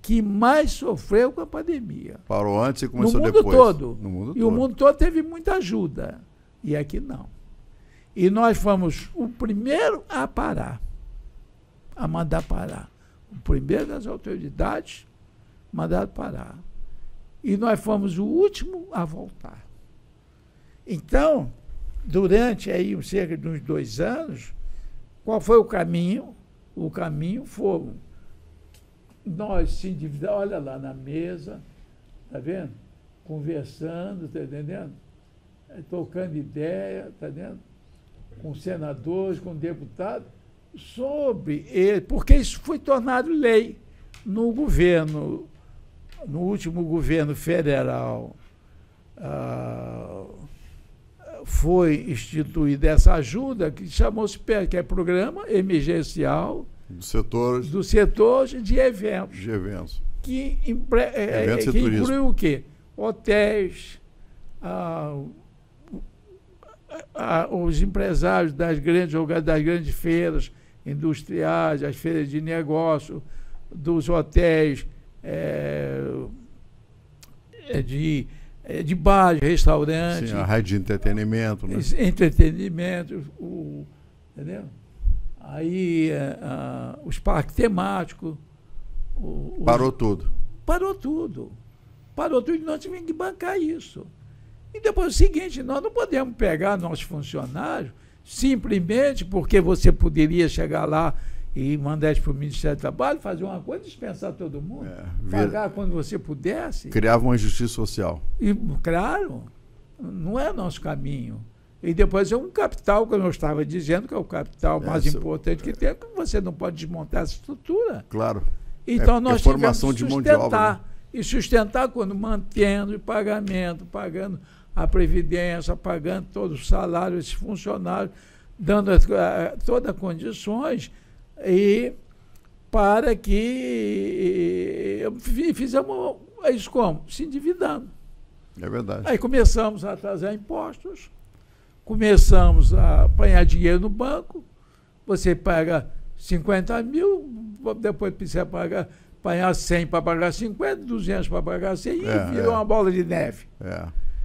que mais sofreu com a pandemia. Parou antes e começou depois. No mundo todo. O mundo todo teve muita ajuda. E aqui não. E nós fomos o primeiro a parar, a mandar parar. O primeiro das autoridades mandaram parar. E nós fomos o último a voltar. Então, durante aí cerca de uns 2 anos, qual foi o caminho? O caminho foi nós se endividamos, olha lá na mesa, tá vendo? Conversando, tá entendendo? Trocando ideia, tá vendo? Com senadores, com deputados, sobre ele, porque isso foi tornado lei no governo, no último governo federal. Foi instituída essa ajuda que chamou-se PES, que é Programa Emergencial do setor de eventos. De eventos. Que inclui o quê? Hotéis, os empresários das grandes feiras industriais, as feiras de negócio, dos hotéis, de bar, de restaurante. Sim, a rede de entretenimento, né? Entretenimento, entendeu? Aí os parques temáticos. Parou tudo. Parou tudo. Parou tudo e nós tivemos que bancar isso. E depois o seguinte, nós não podemos pegar nossos funcionários simplesmente porque você poderia chegar lá e mandar isso para o Ministério do Trabalho, fazer uma coisa, dispensar todo mundo, pagar quando você pudesse. Criava uma injustiça social. E, claro, não é nosso caminho. E depois é um capital, como eu estava dizendo, que é o capital mais importante que tem, que você não pode desmontar essa estrutura. Claro. Então nós tivemos formação que de mão de obra, né? E sustentar quando mantendo o pagamento, pagando a previdência, pagando todo o salário desses funcionários, dando todas as condições e para que fizemos isso como? Se endividando. É verdade. Aí começamos a atrasar impostos, começamos a apanhar dinheiro no banco, você paga 50 mil, depois precisa apanhar 100 para pagar 50, 200 para pagar 100, e virou uma bola de neve.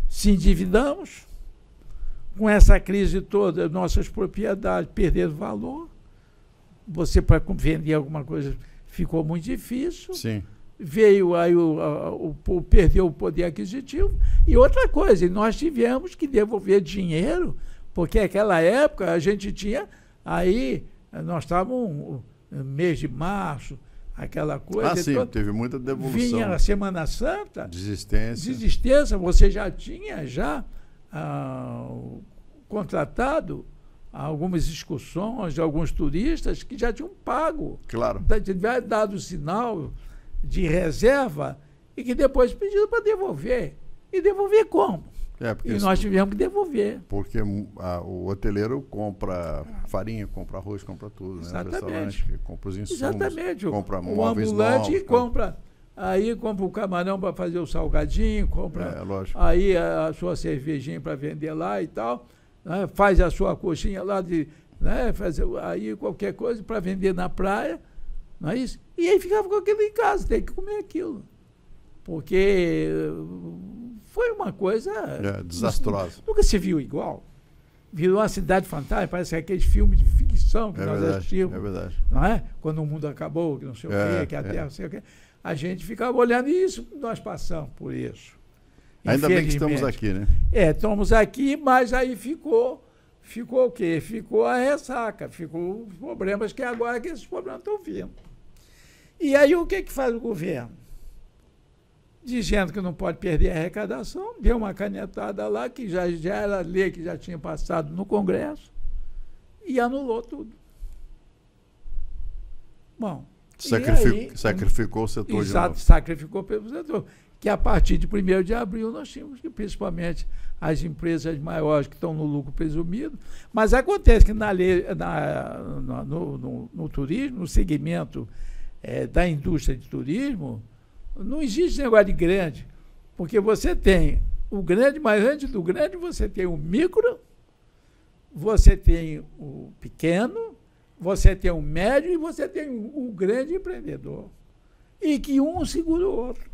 Se endividamos, com essa crise toda, nossas propriedades perderam valor, você para vender alguma coisa ficou muito difícil. Sim. Veio aí perdeu o poder aquisitivo. E outra coisa, nós tivemos que devolver dinheiro, porque naquela época a gente tinha aí, nós estávamos no mês de março, aquela coisa. Sim, então, teve muita devolução. Vinha a Semana Santa. Desistência. Você já tinha contratado algumas excursões de alguns turistas que já tinham pago. Claro. Tiveram dado o sinal de reserva e que depois pediram para devolver. E devolver como? E nós tivemos que devolver. Porque o hoteleiro compra farinha, compra arroz, compra tudo. Exatamente. Né? O restaurante compra os insumos. Exatamente. Compra o móveis ambulante novos, compra o camarão para fazer o salgadinho, compra aí a sua cervejinha para vender lá e tal, né? Faz a sua coxinha lá fazer aí qualquer coisa para vender na praia, não é isso? E aí ficava com aquilo em casa, tem que comer aquilo. Porque foi uma coisa desastrosa. Nunca se viu igual. Virou uma cidade fantástica, parece aqueles filmes de ficção que nós assistimos. É verdade. Não é? Quando o mundo acabou, que não sei o quê, que a Terra não sei o quê. A gente ficava olhando isso, nós passamos por isso. Ainda bem que estamos aqui, né? Estamos aqui, mas aí ficou o quê? Ficou a ressaca, ficou os problemas que agora que esses problemas estão vindo. E aí o que faz o governo? Dizendo que não pode perder a arrecadação, deu uma canetada lá, que já era lei que já tinha passado no Congresso, e anulou tudo. Bom, sacrificou o setor de novo. Sacrificou pelo setor. Que a partir de 1º de abril nós tínhamos que, principalmente as empresas maiores que estão no lucro presumido, mas acontece que no turismo, no segmento da indústria de turismo, não existe negócio de grande, porque você tem o grande, mas antes do grande você tem o micro, você tem o pequeno, você tem o médio e você tem o grande empreendedor. E que um segura o outro.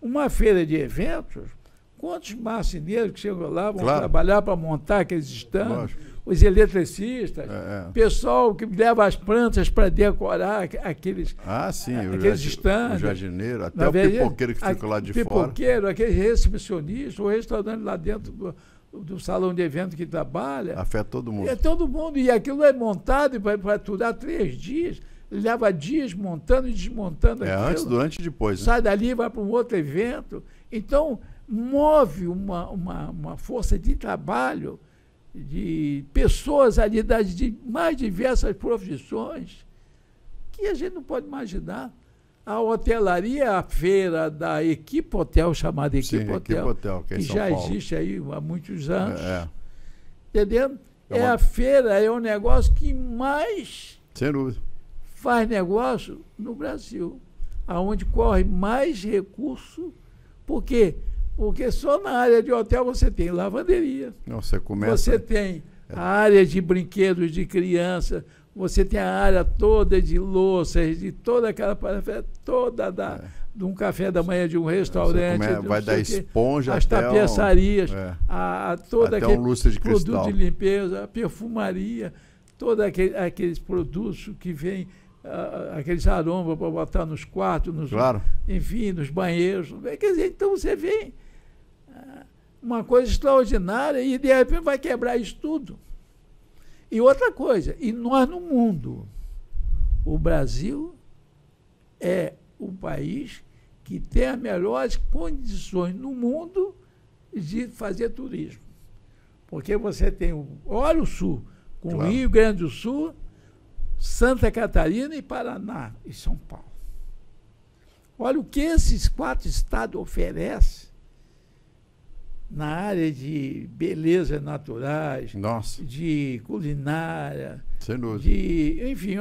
Uma feira de eventos, quantos marceneiros que chegam lá, vão trabalhar para montar aqueles stands, os eletricistas, pessoal que leva as plantas para decorar aqueles stands. O jardineiro, até o pipoqueiro que fica lá de fora. O pipoqueiro, aquele recepcionista, o restaurante lá dentro do salão de evento que trabalha. Afeta todo mundo. Todo mundo. E aquilo é montado para durar 3 dias. Leva dias montando e desmontando aquilo. Antes, durante e depois. Né? Sai dali, vai para um outro evento. Então, move uma força de trabalho de pessoas ali de mais diversas profissões que a gente não pode imaginar. A hotelaria, a feira da Equipe Hotel, chamada Equipe Hotel, que já existe aí há muitos anos. Entendeu? A feira, é o negócio que mais sem dúvida faz negócio no Brasil, aonde corre mais recurso. Por quê? Porque só na área de hotel você tem lavanderia. Você tem a área de brinquedos de criança, você tem a área toda de louças, de toda aquela toda de um café da manhã de um restaurante. Vai da esponja as tapeçarias, todo até aquele lustre de produto cristal. De limpeza, a perfumaria, todos aqueles produtos que vêm, aqueles aromas para botar nos quartos, enfim, nos banheiros. Quer dizer, então você vê uma coisa extraordinária e, de repente, vai quebrar isso tudo. E outra coisa, e nós no mundo, o Brasil é o país que tem as melhores condições no mundo de fazer turismo. Porque você tem olha o Sul, com claro. Rio Grande do Sul, Santa Catarina e Paraná e São Paulo. Olha o que esses 4 estados oferecem na área de belezas naturais, Nossa. de culinária, sem dúvida. Enfim,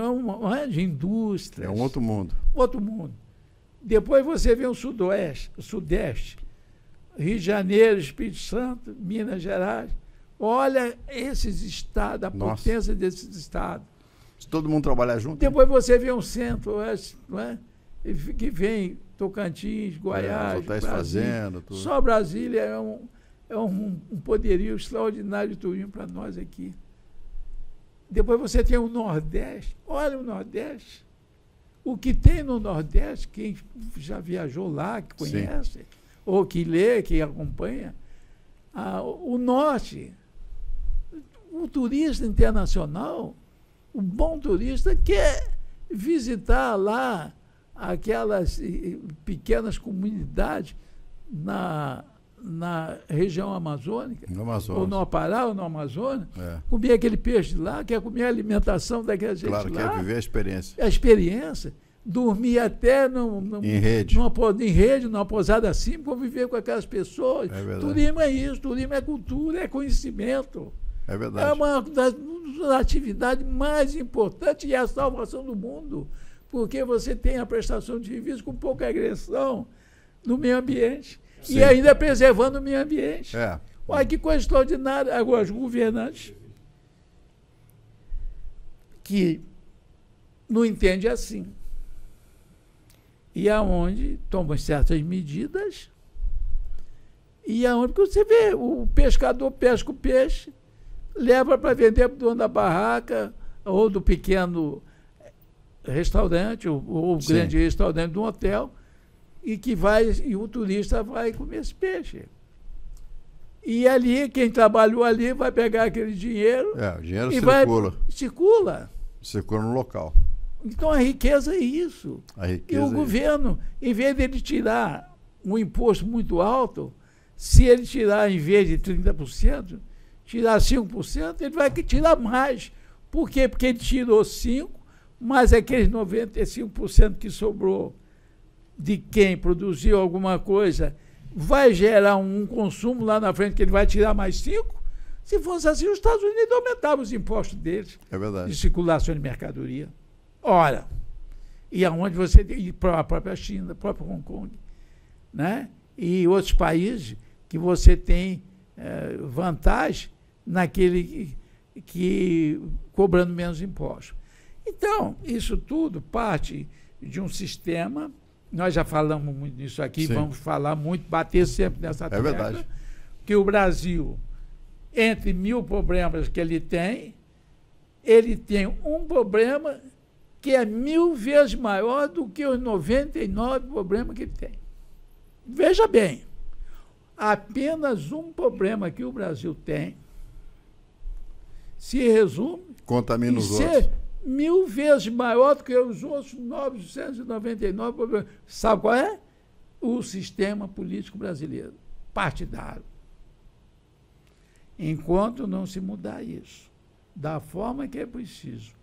de indústria. É um outro mundo. Outro mundo. Depois você vê o Sudeste, Rio de Janeiro, Espírito Santo, Minas Gerais. Olha esses estados, a Nossa. potência desses estados. Se todo mundo trabalhar junto. Depois você vê um Centro-Oeste, não é? Que vem Tocantins, Goiás, fazendo, tudo. Só Brasília é um poderio extraordinário de turismo para nós aqui. Depois você tem o Nordeste. Olha o Nordeste. O que tem no Nordeste, quem já viajou lá, que conhece, sim, ou que lê, que acompanha, o Norte, o turista internacional, o bom turista quer visitar lá aquelas pequenas comunidades na região amazônica, ou no Pará, ou no Amazonas, comer aquele peixe de lá, quer comer a alimentação daquela gente lá. Claro, quer viver a experiência. A experiência. Dormir até em rede, numa posada assim, conviver com aquelas pessoas. Turismo é isso, turismo é cultura, é conhecimento. É verdade. É uma das atividades mais importantes e a salvação do mundo, porque você tem a prestação de serviço com pouca agressão no meio ambiente. Sim. E ainda preservando o meio ambiente. Olha que coisa extraordinária. Agora, os governantes que não entendem assim. E aonde tomam certas medidas, e aonde, porque você vê, o pescador pesca o peixe, leva para vender para o dono da barraca, ou do pequeno restaurante, ou grande restaurante de um hotel, e o turista vai comer esse peixe. E ali, quem trabalhou ali vai pegar aquele dinheiro. O dinheiro circula. Circula no local. Então a riqueza é isso. E o governo, em vez de ele tirar um imposto muito alto, se ele tirar, em vez de 30%, tirar 5%, ele vai tirar mais. Por quê? Porque ele tirou 5%, mas aqueles 95% que sobrou de quem produziu alguma coisa vai gerar um consumo lá na frente que ele vai tirar mais 5%. Se fosse assim, os Estados Unidos aumentavam os impostos deles de circulação de mercadoria. Ora, e aonde você tem a própria China, a própria Hong Kong, né? E outros países que você tem vantagem naquele que cobrando menos impostos. Então, isso tudo parte de um sistema. Nós já falamos muito nisso aqui, vamos falar muito, bater sempre nessa tecla. É verdade. Que o Brasil, entre 1000 problemas que ele tem um problema que é 1000 vezes maior do que os 99 problemas que ele tem. Veja bem, apenas um problema que o Brasil tem se resume contamina os outros. 1000 vezes maior do que os outros 999 problemas. Sabe qual é? O sistema político brasileiro, partidário. Enquanto não se mudar isso, da forma que é preciso,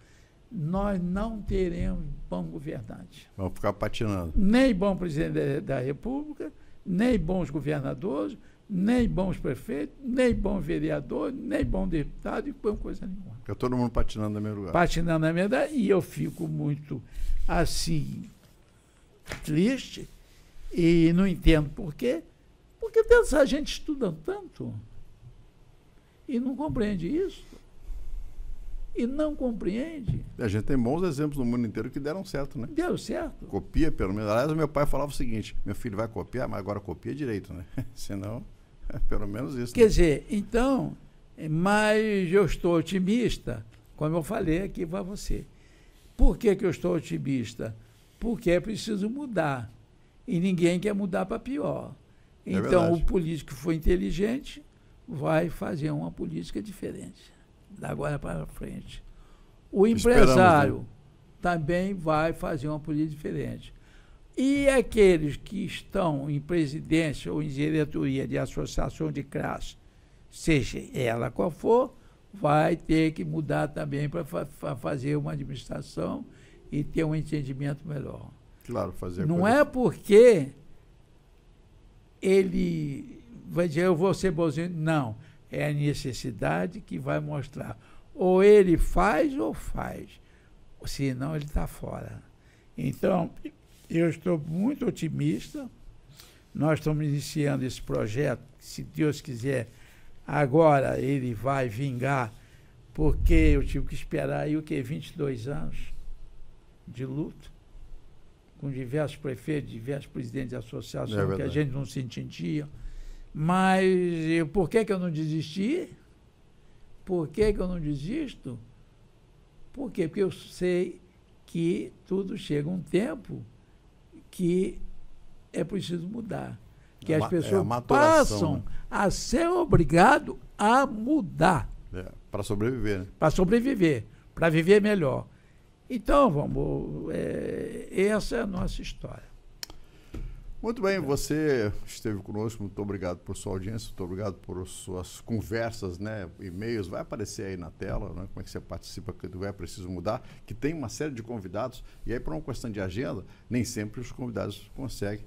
nós não teremos bom governante. Vamos ficar patinando. Nem bom presidente da República, nem bons governadores, nem bons prefeitos, nem bom vereador, nem bom deputado, e coisa nenhuma. Fica todo mundo patinando no mesmo lugar. Patinando na mesma lugar, e eu fico muito, assim, triste, e não entendo por quê. Porque essa gente estuda tanto e não compreende isso. E não compreende. A gente tem bons exemplos no mundo inteiro que deram certo, né? Deu certo. Copia, pelo menos. Aliás, meu pai falava o seguinte: meu filho vai copiar, mas agora copia direito, né? Senão, pelo menos isso. Quer dizer, então, mas eu estou otimista, como eu falei aqui para você. Por que eu estou otimista? Porque é preciso mudar. E ninguém quer mudar para pior. Então, o político que foi inteligente vai fazer uma política diferente, da agora para frente. O empresário, né, também vai fazer uma política diferente. E aqueles que estão em presidência ou em diretoria de associação de classe, seja ela qual for, vai ter que mudar também para fazer uma administração e ter um entendimento melhor. Claro, fazer. Não é porque ele vai dizer, eu vou ser bonzinho. Não, é a necessidade que vai mostrar. Ou ele faz ou faz, senão ele está fora. Então, eu estou muito otimista. Nós estamos iniciando esse projeto, se Deus quiser, agora ele vai vingar, porque eu tive que esperar aí o quê? 22 anos de luta, com diversos prefeitos, diversos presidentes de associação, que a gente não se entendia. Mas por que eu não desisti? Por que eu não desisto? Por quê? Porque eu sei que tudo chega um tempo que é preciso mudar. Que as pessoas passam, né, a ser obrigadas a mudar. Para sobreviver, né? Para sobreviver, para viver melhor. Então, essa é a nossa história. Muito bem, você esteve conosco, muito obrigado por sua audiência, muito obrigado por suas conversas, né, e-mails, vai aparecer aí na tela, né, como é que você participa do É Preciso Mudar, que tem uma série de convidados, e aí por uma questão de agenda, nem sempre os convidados conseguem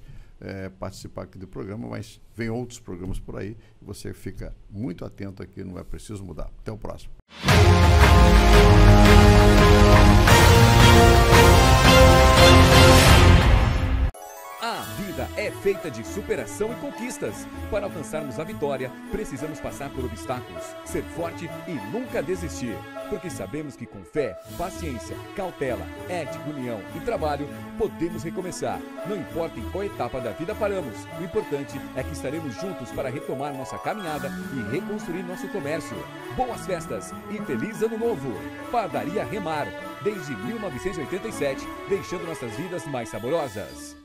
participar aqui do programa, mas vem outros programas por aí, e você fica muito atento aqui no É Preciso Mudar. Até o próximo. A vida é feita de superação e conquistas. Para alcançarmos a vitória, precisamos passar por obstáculos, ser forte e nunca desistir. Porque sabemos que com fé, paciência, cautela, ética, união e trabalho, podemos recomeçar. Não importa em qual etapa da vida paramos, o importante é que estaremos juntos para retomar nossa caminhada e reconstruir nosso comércio. Boas festas e feliz ano novo! Padaria Remar, desde 1987, deixando nossas vidas mais saborosas.